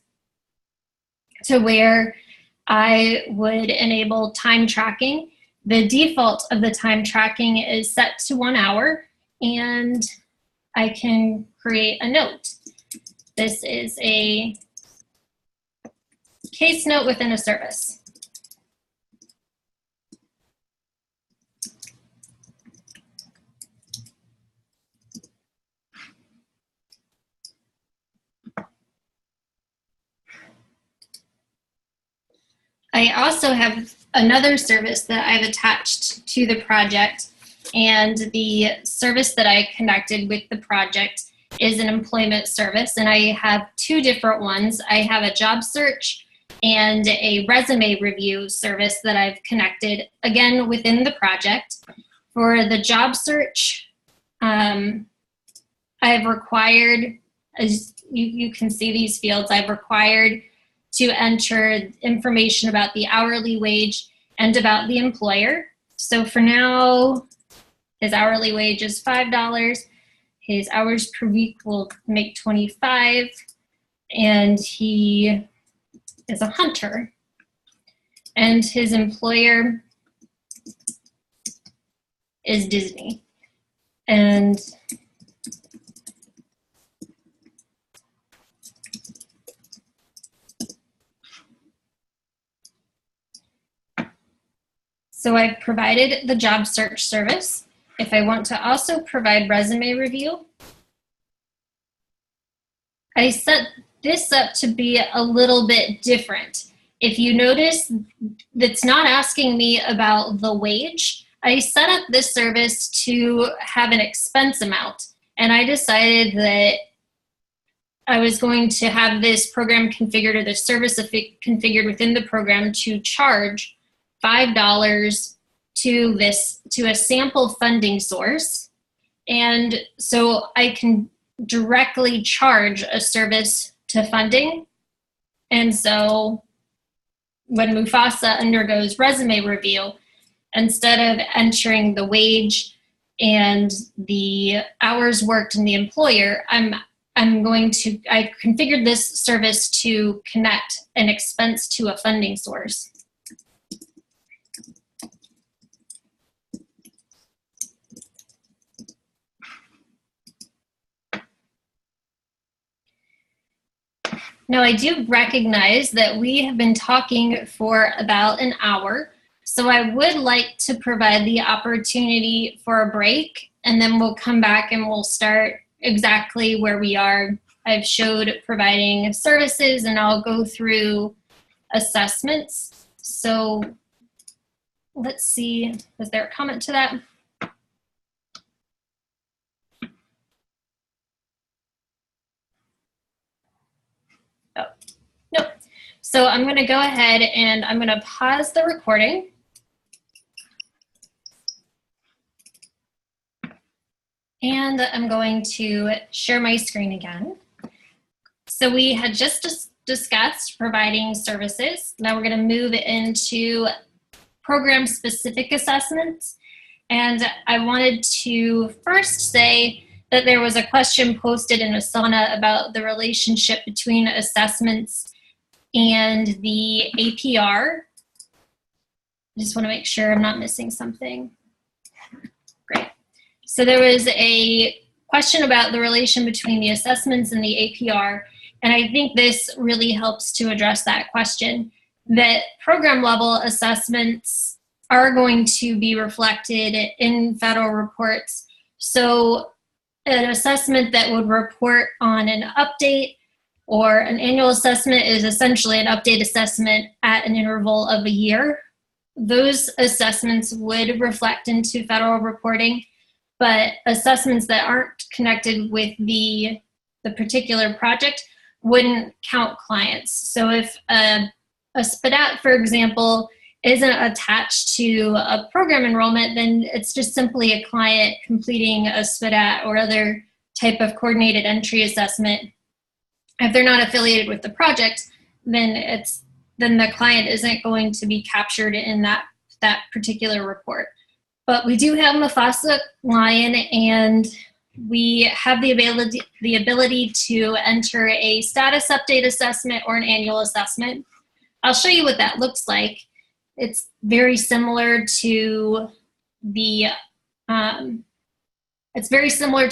to where I would enable time tracking. The default of the time tracking is set to 1 hour, and I can create a note. This is a case note within a service. I also have another service that I've attached to the project, and the service that I connected with the project is an employment service, and I have two different ones. I have a job search and a resume review service that I've connected, again, within the project. For the job search, I've required, as you can see these fields, I've required to enter information about the hourly wage and about the employer. So for now, his hourly wage is $5. His hours per week will make 25, and he is a hunter. And his employer is Disney. And so I've provided the job search service. If I want to also provide resume review, I set this up to be a little bit different. If you notice, it's not asking me about the wage. I set up this service to have an expense amount, and I decided that I was going to have this program configured, or the service configured within the program, to charge $5 to a sample funding source. And so I can directly charge a service to funding. And so when Mufasa undergoes resume review, instead of entering the wage and the hours worked in the employer, I configured this service to connect an expense to a funding source. Now, I do recognize that we have been talking for about an hour, so I would like to provide the opportunity for a break, and then we'll come back and we'll start exactly where we are. I've showed providing services, and I'll go through assessments. So let's see, was there a comment to that? Nope. So I'm going to go ahead and I'm going to pause the recording. And I'm going to share my screen again. So we had just discussed providing services. Now we're going to move into program-specific assessments. And I wanted to first say that there was a question posted in Asana about the relationship between assessments and the APR. I just want to make sure I'm not missing something. Great. So there was a question about the relation between the assessments and the APR, and I think this really helps to address that question, that program level assessments are going to be reflected in federal reports. So an assessment that would report on an update, or an annual assessment is essentially an update assessment at an interval of a year. Those assessments would reflect into federal reporting, but assessments that aren't connected with the particular project wouldn't count clients. So if a SPDAT, for example, isn't attached to a program enrollment, then it's just simply a client completing a SPDAT or other type of coordinated entry assessment. If they're not affiliated with the project, then the client isn't going to be captured in that particular report. But we do have Mufasa Lion, and we have the ability to enter a status update assessment or an annual assessment. I'll show you what that looks like. It's very similar to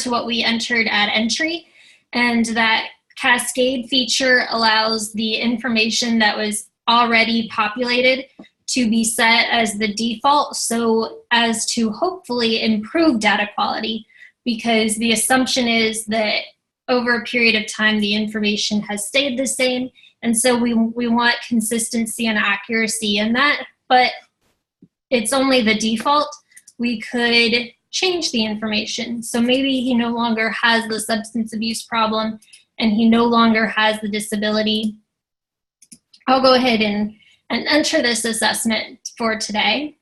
what we entered at entry, and that cascade feature allows the information that was already populated to be set as the default, so as to hopefully improve data quality, because the assumption is that over a period of time the information has stayed the same, and so we want consistency and accuracy in that, but it's only the default. We could change the information. So maybe he no longer has the substance abuse problem and he no longer has the disability. I'll go ahead and enter this assessment for today.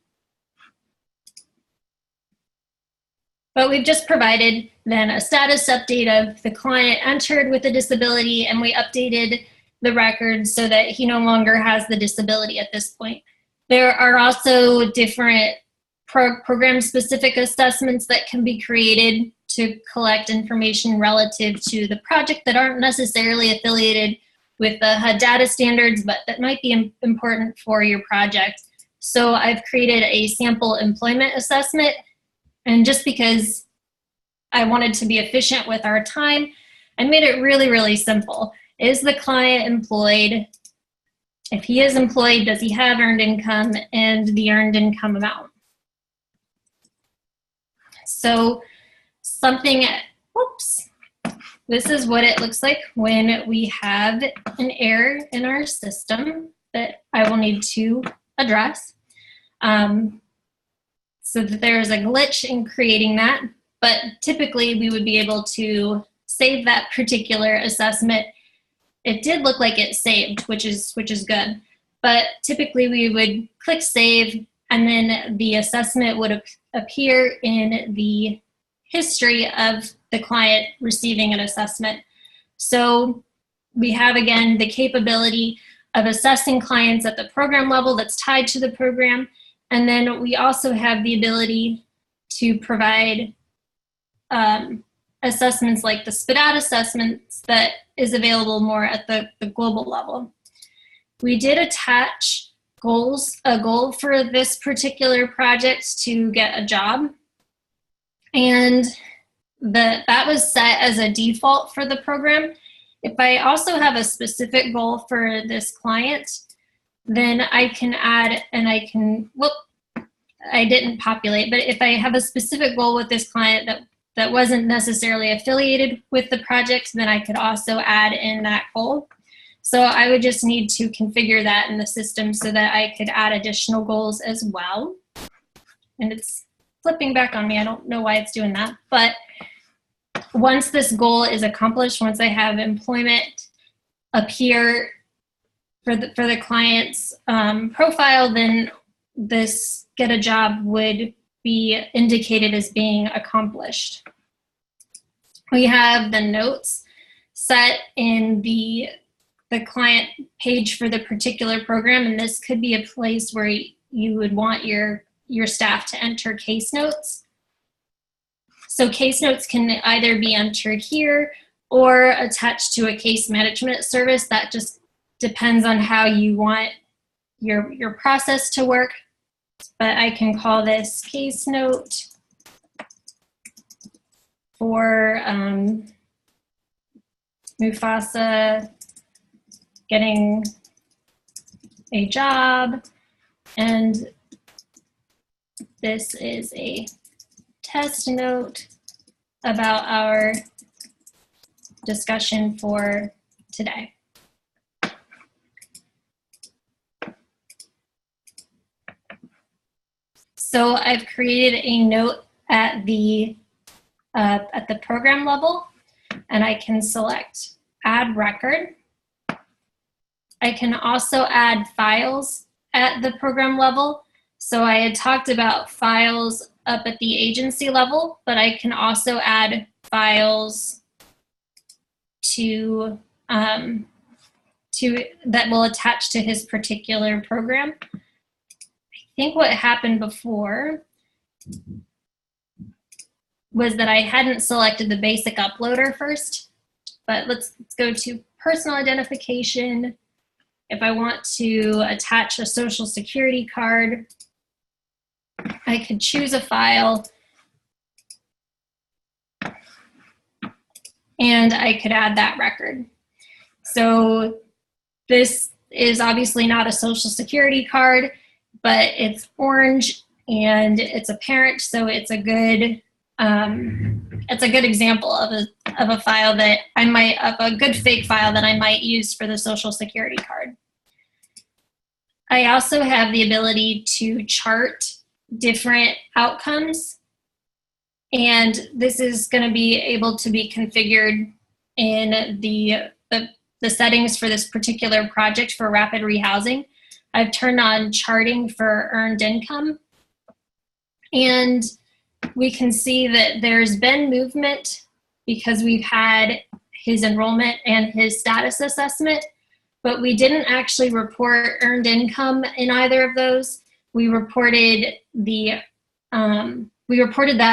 But we've just provided then a status update of the client entered with a disability, and we updated the record so that he no longer has the disability at this point. There are also different program-specific assessments that can be created to collect information relative to the project that aren't necessarily affiliated with the HUD data standards, but that might be important for your project. So I've created a sample employment assessment, and just because I wanted to be efficient with our time, I made it really, really simple. Is the client employed? If he is employed, does he have earned income, and the earned income amount? So this is what it looks like when we have an error in our system that I will need to address. So that there is a glitch in creating that, but typically we would be able to save that particular assessment. It did look like it saved, which is good, but typically we would click save, and then the assessment would appear in the history of the client receiving an assessment. So we have, again, the capability of assessing clients at the program level that's tied to the program, and then we also have the ability to provide assessments like the SPDAT assessments that is available more at the global level. We did attach a goal for this particular project to get a job, and that was set as a default for the program. If I also have a specific goal for this client, then I can add, and I didn't populate, but if I have a specific goal with this client that wasn't necessarily affiliated with the project, then I could also add in that goal. So I would just need to configure that in the system so that I could add additional goals as well. And it's flipping back on me. I don't know why it's doing that. But once this goal is accomplished, once I have employment appear for the client's profile, then this get a job would be indicated as being accomplished. We have the notes set in the client page for the particular program, and this could be a place where you would want your staff to enter case notes. So case notes can either be entered here or attached to a case management service. That just depends on how you want your process to work. But I can call this case note for Mufasa getting a job, and this is a test note about our discussion for today. So I've created a note at the program level, and I can select Add Record. I can also add files at the program level. So I had talked about files up at the agency level, but I can also add files to that will attach to his particular program. I think what happened before was that I hadn't selected the basic uploader first, but let's go to personal identification. If I want to attach a social security card, I could choose a file and I could add that record. So this is obviously not a social security card, but it's orange and it's a parent, so it's a good example of a file that a good fake file that I might use for the social security card. I also have the ability to chart different outcomes, and this is going to be able to be configured in the settings for this particular project for rapid rehousing. I've turned on charting for earned income, and we can see that there's been movement because we've had his enrollment and his status assessment, but we didn't actually report earned income in either of those. We reported that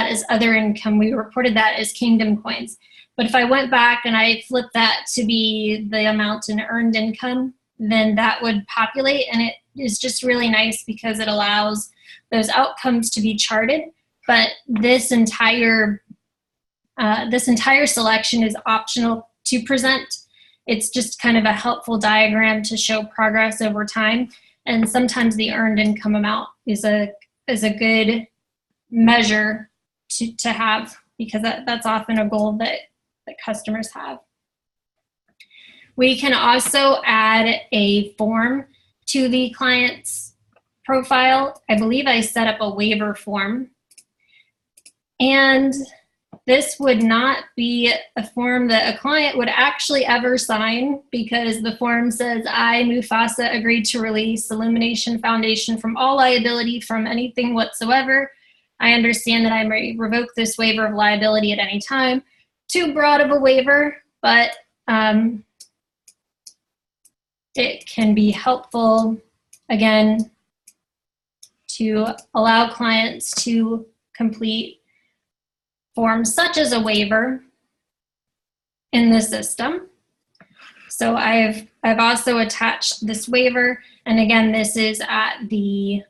as other income. We reported that as Kingdom coins. But if I went back and I flipped that to be the amount in earned income, then that would populate, and it is just really nice because it allows those outcomes to be charted. But this entire selection is optional to present. It's just kind of a helpful diagram to show progress over time. And sometimes the earned income amount is a good measure to have, because that's often a goal that customers have. We can also add a form to the client's profile. I believe I set up a waiver form. And this would not be a form that a client would actually ever sign, because the form says, I, Mufasa, agreed to release Illumination Foundation from all liability from anything whatsoever. I understand that I may revoke this waiver of liability at any time. Too broad of a waiver, but it can be helpful, again, to allow clients to complete forms such as a waiver in the system. So I've also attached this waiver, and again, this is at the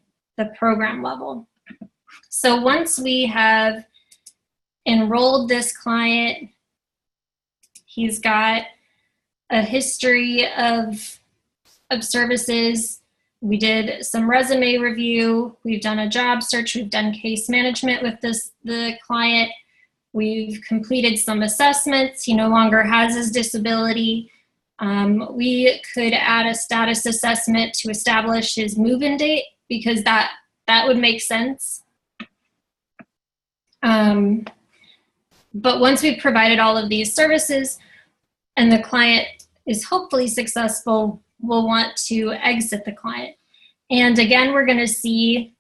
program level. So once we have enrolled this client, he's got a history of services. We did some resume review. We've done a job search. We've done case management with the client. We've completed some assessments. He no longer has his disability. We could add a status assessment to establish his move-in date, because that would make sense. But once we've provided all of these services and the client is hopefully successful, we'll want to exit the client. And again, we're going to see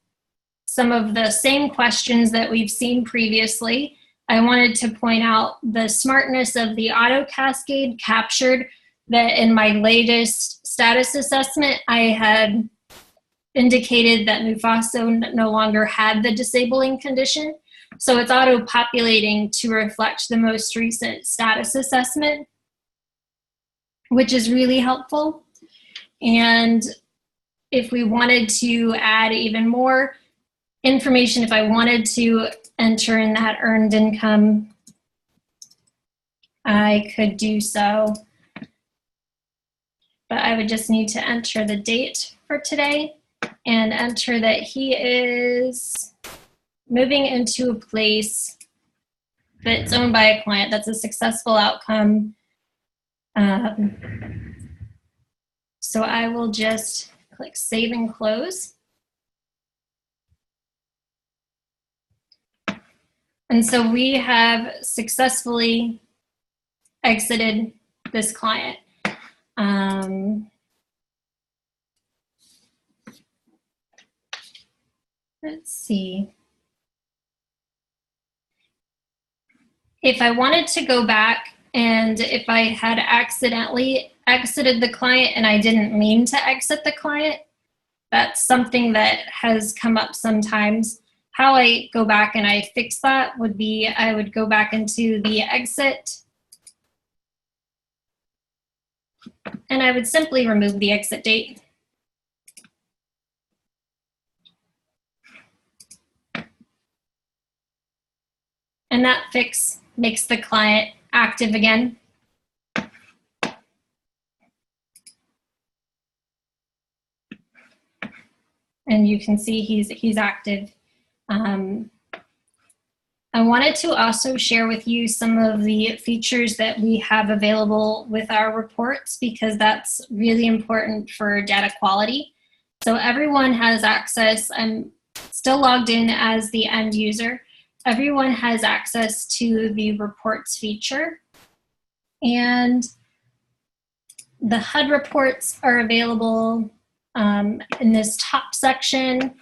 some of the same questions that we've seen previously. I wanted to point out the smartness of the auto cascade captured that in my latest status assessment, I had indicated that Mufasa no longer had the disabling condition. So it's auto-populating to reflect the most recent status assessment, which is really helpful. And if we wanted to add even more information, if I wanted to enter in that earned income, I could do so. But I would just need to enter the date for today and enter that he is moving into a place that's owned by a client. That's a successful outcome. So I will just click Save and Close. And so we have successfully exited this client. Let's see. If I wanted to go back and if I had accidentally exited the client and I didn't mean to exit the client, that's something that has come up sometimes. How I go back and I fix that would be I would go back into the exit and I would simply remove the exit date. And that fix makes the client active again. And you can see he's active. I wanted to also share with you some of the features that we have available with our reports because that's really important for data quality. So everyone has access. I'm still logged in as the end user. Everyone has access to the reports feature. And the HUD reports are available in this top section.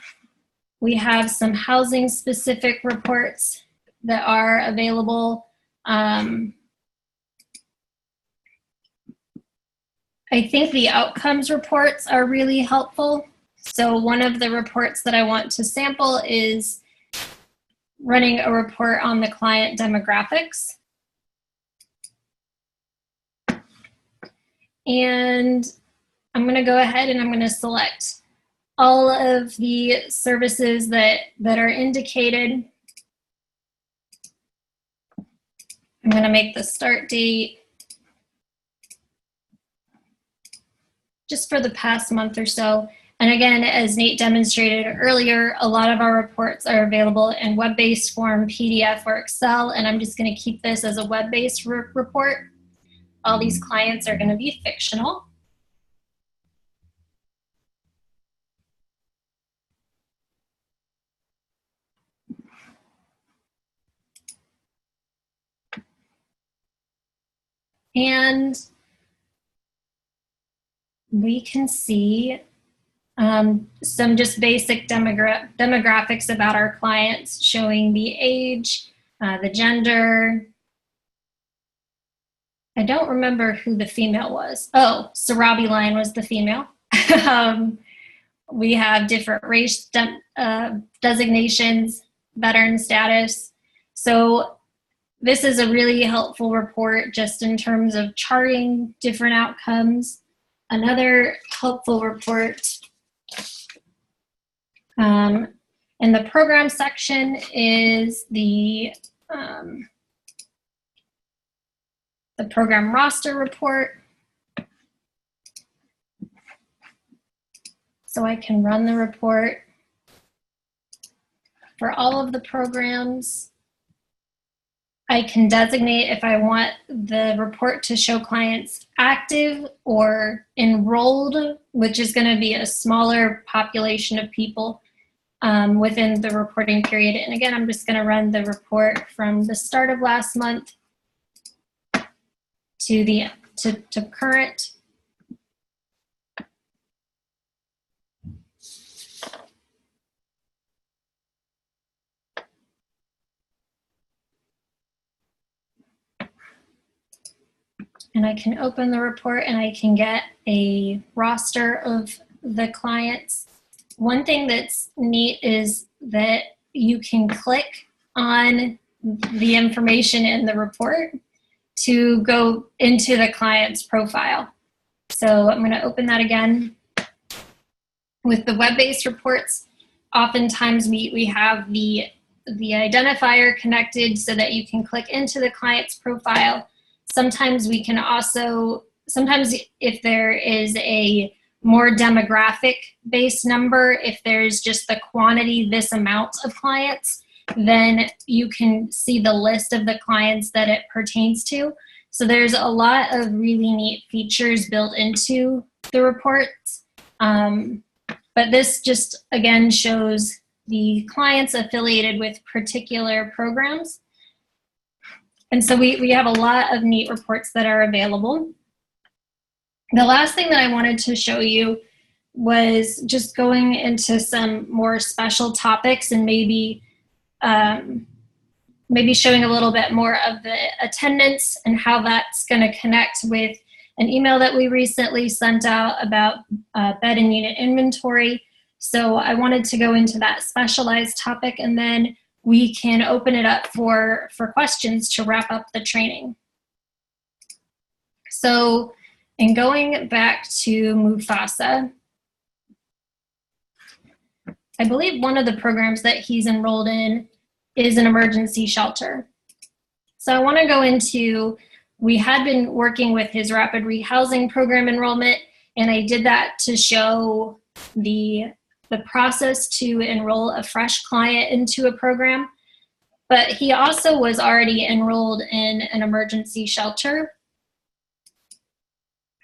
We have some housing specific reports that are available. I think the outcomes reports are really helpful. So one of the reports that I want to sample is running a report on the client demographics. And I'm going to go ahead and I'm going to select all of the services that are indicated. I'm going to make the start date just for the past month or so. And again, as Nate demonstrated earlier, a lot of our reports are available in web-based form, PDF, or Excel, and I'm just going to keep this as a web-based report. All these clients are going to be fictional. And we can see some just basic demographics about our clients, showing the age, the gender. I don't remember who the female was. Oh, Sarabi Line was the female. We have different race designations, veteran status. So this is a really helpful report just in terms of charting different outcomes. Another helpful report in the program section is the program roster report. So I can run the report for all of the programs. I can designate if I want the report to show clients active or enrolled, which is going to be a smaller population of people within the reporting period. And again, I'm just going to run the report from the start of last month to current. And I can open the report and I can get a roster of the clients. One thing that's neat is that you can click on the information in the report to go into the client's profile. So I'm going to open that again. With the web-based reports, oftentimes we have the identifier connected so that you can click into the client's profile. Sometimes we can also, sometimes if there is a more demographic based number, if there's just the quantity, this amount of clients, then you can see the list of the clients that it pertains to. So there's a lot of really neat features built into the reports. But this just, again, shows the clients affiliated with particular programs. And so we have a lot of neat reports that are available. The last thing that I wanted to show you was just going into some more special topics and maybe showing a little bit more of the attendance and how that's going to connect with an email that we recently sent out about bed and unit inventory. So I wanted to go into that specialized topic, and then we can open it up for questions to wrap up the training. So in going back to Mufasa, I believe one of the programs that he's enrolled in is an emergency shelter. So I want to go into, we had been working with his rapid rehousing program enrollment, and I did that to show the process to enroll a fresh client into a program. But he also was already enrolled in an emergency shelter.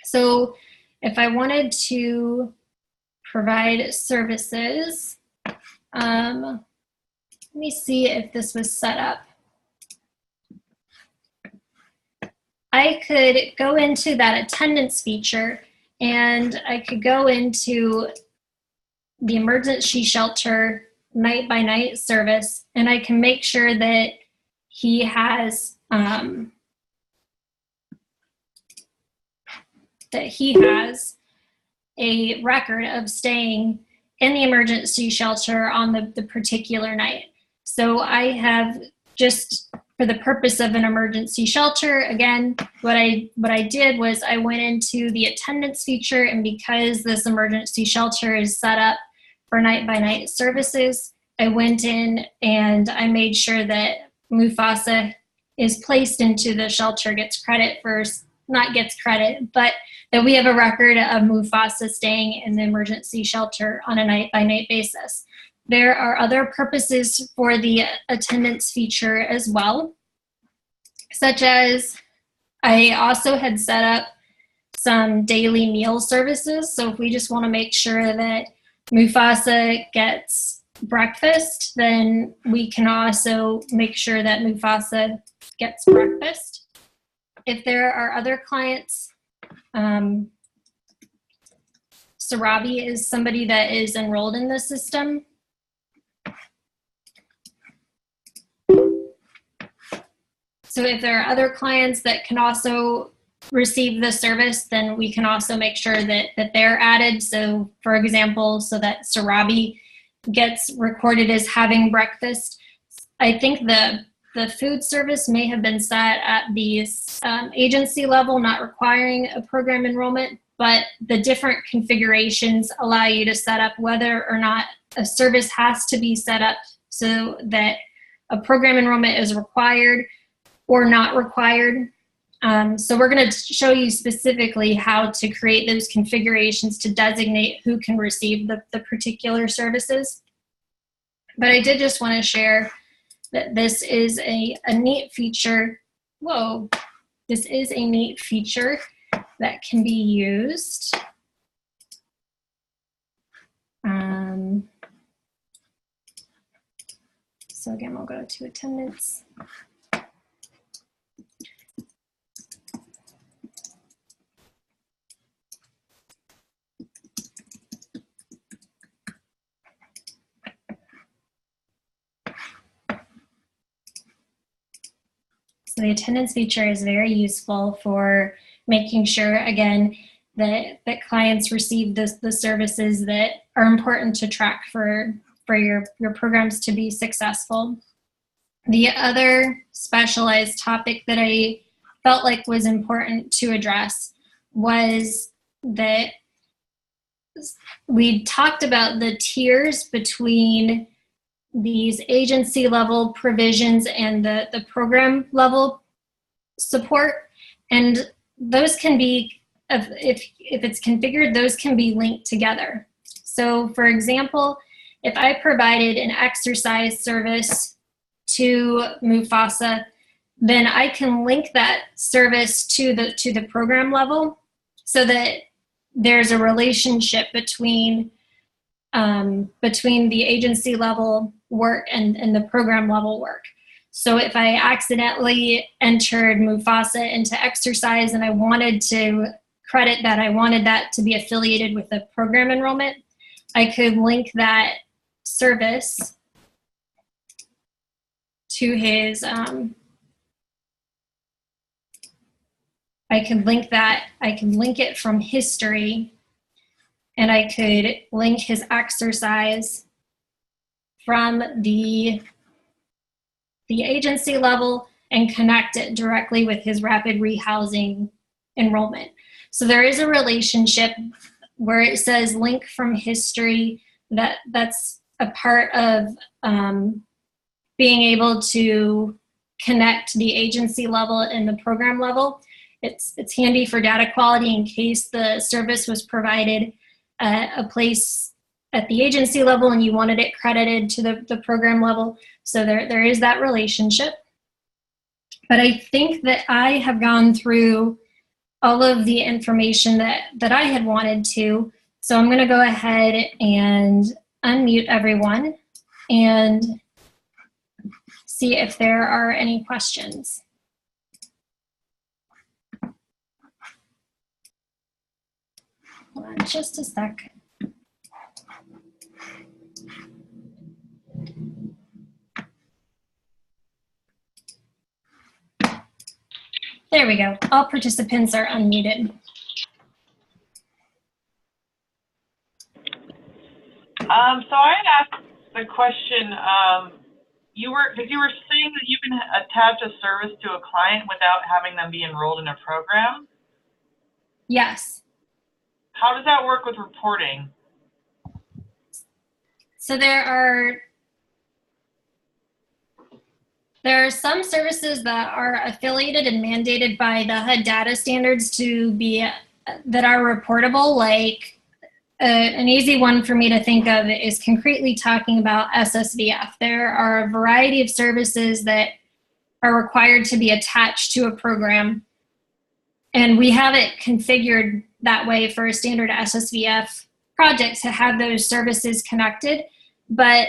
So if I wanted to provide services, let me see if this was set up. I could go into that attendance feature, and I could go into the emergency shelter night by night service, and I can make sure that he has a record of staying in the emergency shelter on the particular night. So I have, just for the purpose of an emergency shelter, again, what I did was I went into the attendance feature, and because this emergency shelter is set up for night by night services, I went in and I made sure that Mufasa is placed into the shelter, gets credit for, not gets credit, but that we have a record of Mufasa staying in the emergency shelter on a night by night basis. There are other purposes for the attendance feature as well, such as I also had set up some daily meal services. So if we just want to make sure that Mufasa gets breakfast, then we can also make sure that Mufasa gets breakfast. If there are other clients, Sarabi is somebody that is enrolled in the system. So if there are other clients that can also receive the service, then we can also make sure that they're added. So for example, so that Sarabi gets recorded as having breakfast. I think the food service may have been set at the agency level, not requiring a program enrollment, but the different configurations allow you to set up whether or not a service has to be set up so that a program enrollment is required or not required. So we're going to show you specifically how to create those configurations to designate who can receive the particular services. But I did just want to share that this is a neat feature. Whoa, this is a neat feature that can be used. So again, we'll go to attendance. So the attendance feature is very useful for making sure, again, that clients receive the services that are important to track for your programs to be successful. The other specialized topic that I felt like was important to address was that we talked about the tiers between these agency level provisions and the program level support, and those can be, if it's configured, those can be linked together. So for example, if I provided an exercise service to Mufasa, then I can link that service to the program level so that there's a relationship between the agency level work and the program level work. So if I accidentally entered Mufasa into exercise and I wanted to credit that, I wanted that to be affiliated with the program enrollment, I could link that service to his, I could link it from history, and I could link his exercise from the agency level and connect it directly with his rapid rehousing enrollment. So there is a relationship where it says link from history. That's a part of being able to connect the agency level and the program level. It's handy for data quality in case the service was provided at a place at the agency level and you wanted it credited to the program level. So there is that relationship. But I think that I have gone through all of the information that I had wanted to. So I'm going to go ahead and unmute everyone and see if there are any questions. Hold on just a sec. There we go. All participants are unmuted. So I had asked the question, you were saying that you can attach a service to a client without having them be enrolled in a program? Yes. How does that work with reporting? So there are some services that are affiliated and mandated by the HUD data standards to be, that are reportable, like an easy one for me to think of is concretely talking about SSVF. There are a variety of services that are required to be attached to a program, and we have it configured that way for a standard SSVF project to have those services connected, but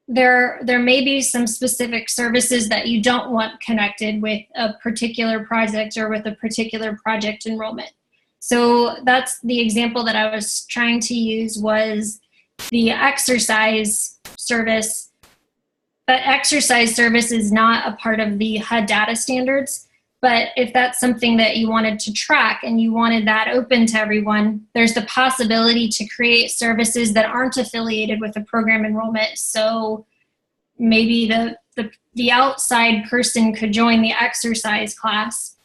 there may be some specific services that you don't want connected with a particular project or with a particular project enrollment. So that's the example that I was trying to use, was the exercise service. But exercise service is not a part of the HUD data standards. But if that's something that you wanted to track and you wanted that open to everyone, there's the possibility to create services that aren't affiliated with a program enrollment. So maybe the outside person could join the exercise class,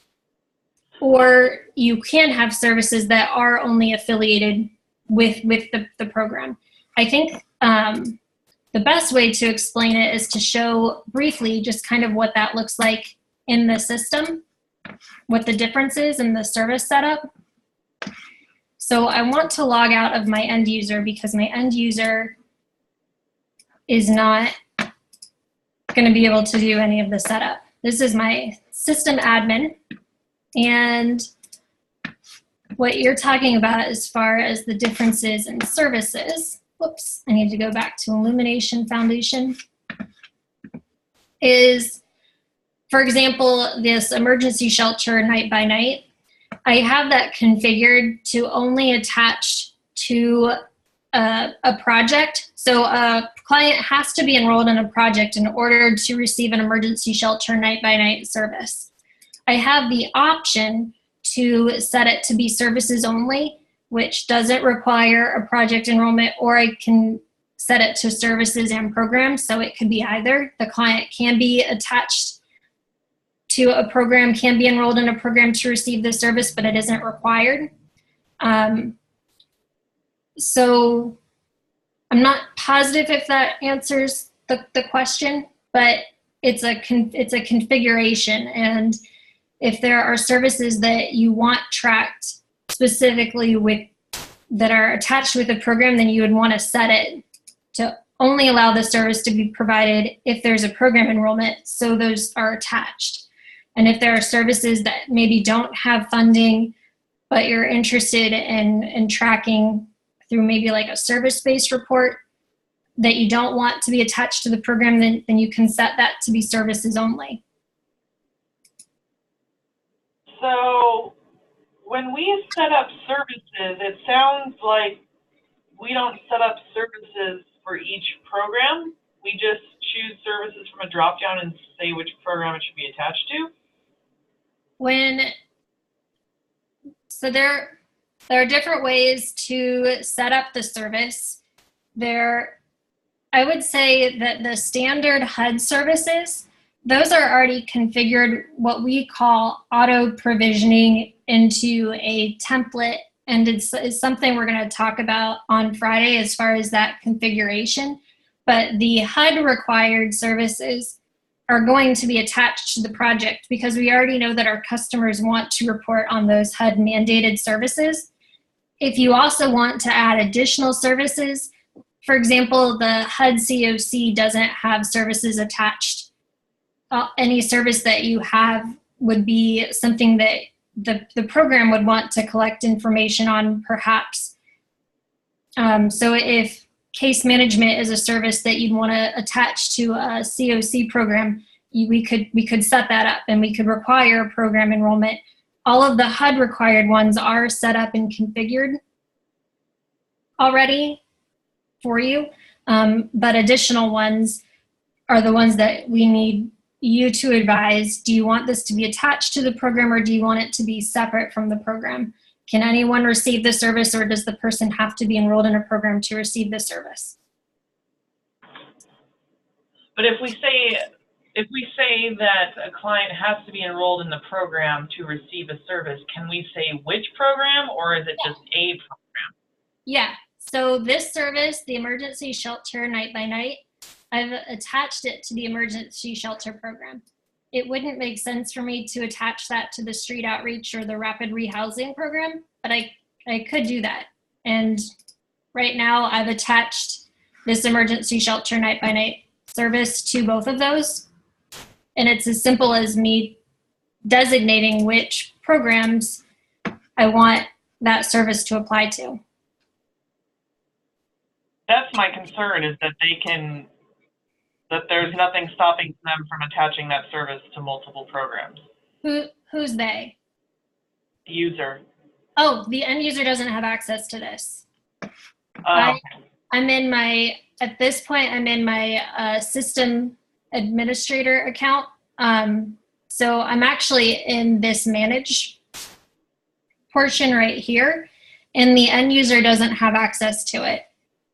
or you can have services that are only affiliated with the program. I think the best way to explain it is to show briefly just kind of what that looks like in the system, what the difference is in the service setup. So I want to log out of my end user because my end user is not going to be able to do any of the setup. This is my system admin, and what you're talking about as far as the differences in services, whoops, I need to go back to Illumination Foundation, is, for example, this emergency shelter night by night. I have that configured to only attach to a project. So a client has to be enrolled in a project in order to receive an emergency shelter night by night service. I have the option to set it to be services only, which doesn't require a project enrollment, or I can set it to services and programs. So it could be either. The client can be attached to a program, can be enrolled in a program to receive the service, but it isn't required. So I'm not positive if that answers the question, but it's a configuration. And if there are services that you want tracked specifically with that are attached with a program, then you would want to set it to only allow the service to be provided if there's a program enrollment, so those are attached. And if there are services that maybe don't have funding, but you're interested in tracking through maybe like a service-based report that you don't want to be attached to the program, then you can set that to be services only. So when we set up services, it sounds like we don't set up services for each program. We just choose services from a drop-down and say which program it should be attached to. So there are different ways to set up the service. I would say that the standard HUD services, those are already configured what we call auto provisioning into a template. And it's something we're going to talk about on Friday as far as that configuration. But the HUD required services are going to be attached to the project because we already know that our customers want to report on those HUD mandated services. If you also want to add additional services, for example, the HUD COC doesn't have services attached. Any service that you have would be something that the program would want to collect information on, perhaps. So if case management is a service that you'd want to attach to a COC program, we could set that up and we could require program enrollment. All of the HUD required ones are set up and configured already for you, but additional ones are the ones that we need you to advise. Do you want this to be attached to the program, or do you want it to be separate from the program? Can anyone receive the service, or does the person have to be enrolled in a program to receive the service? But if we say that a client has to be enrolled in the program to receive a service, can we say which program, or is it just a program? Yeah. So this service, the emergency shelter night by night, I've attached it to the emergency shelter program. It wouldn't make sense for me to attach that to the street outreach or the rapid rehousing program, but I could do that. And right now I've attached this emergency shelter night by night service to both of those. And it's as simple as me designating which programs I want that service to apply to. That's my concern, is that that there's nothing stopping them from attaching that service to multiple programs. Who's they? The user. Oh, the end user doesn't have access to this. Oh. At this point, I'm in my system administrator account. So I'm actually in this manage portion right here, and the end user doesn't have access to it.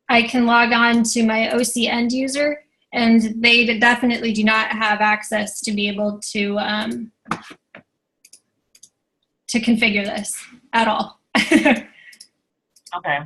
I can log on to my OC end user, and they definitely do not have access to be able to configure this at all. Okay.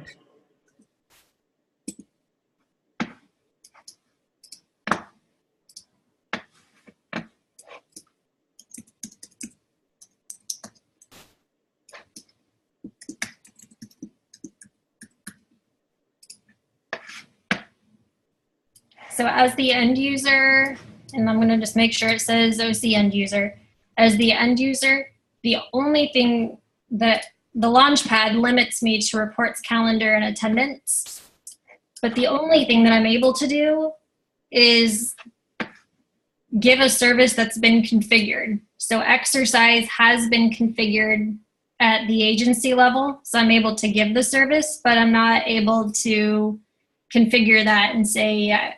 So as the end user, and I'm going to just make sure it says OC end user, as the end user, the only thing that the Launchpad limits me to reports, calendar, and attendance. But the only thing that I'm able to do is give a service that's been configured. So exercise has been configured at the agency level, so I'm able to give the service, but I'm not able to configure that and say,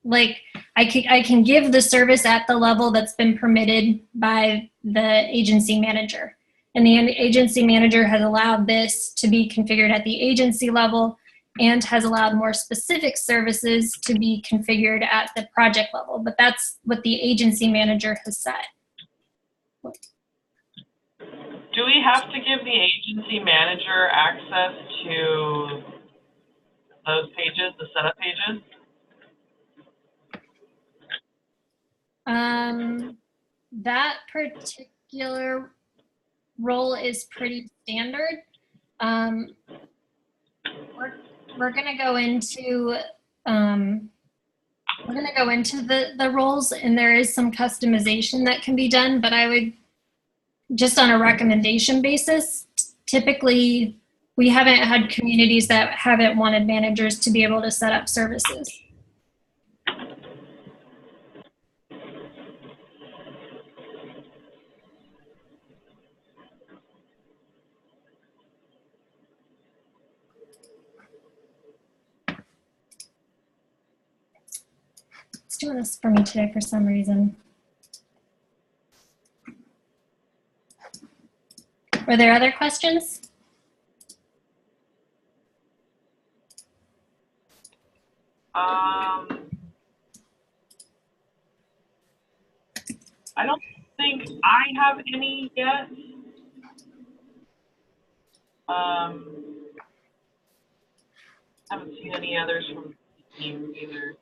like, I can give the service at the level that's been permitted by the agency manager. And the agency manager has allowed this to be configured at the agency level and has allowed more specific services to be configured at the project level. But that's what the agency manager has said. Do we have to give the agency manager access to those pages, the setup pages? That particular role is pretty standard. we're gonna go into the roles, and there is some customization that can be done, but I would, just on a recommendation basis, typically we haven't had communities that haven't wanted managers to be able to set up services. It's doing this for me today for some reason. Were there other questions? I don't think I have any yet. Haven't seen any others from the team either.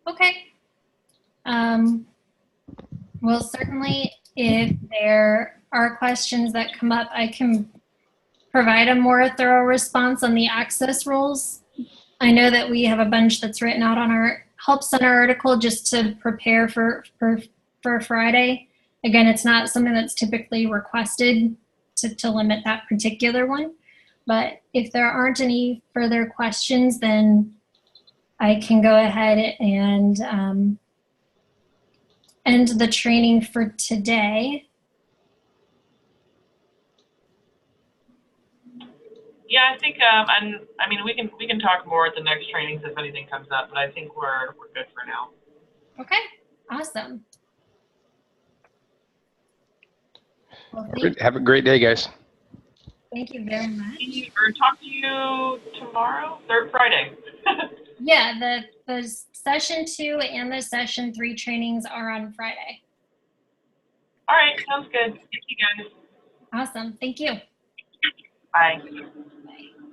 Okay. Well, certainly if there are questions that come up, I can provide a more thorough response on the access rules. I know that we have a bunch that's written out on our Help Center article just to prepare for Friday. Again, it's not something that's typically requested to limit that particular one. But if there aren't any further questions, then I can go ahead and end the training for today. Yeah, I think, and I mean, we can talk more at the next trainings if anything comes up, but I think we're good for now. Okay, awesome. Well, Have a great day, guys. thank you very much. Or talk to you tomorrow or Friday. Yeah, the session 2 and the session 3 trainings are on Friday. All right, sounds good. Thank you guys. Awesome, thank you. Bye. Bye.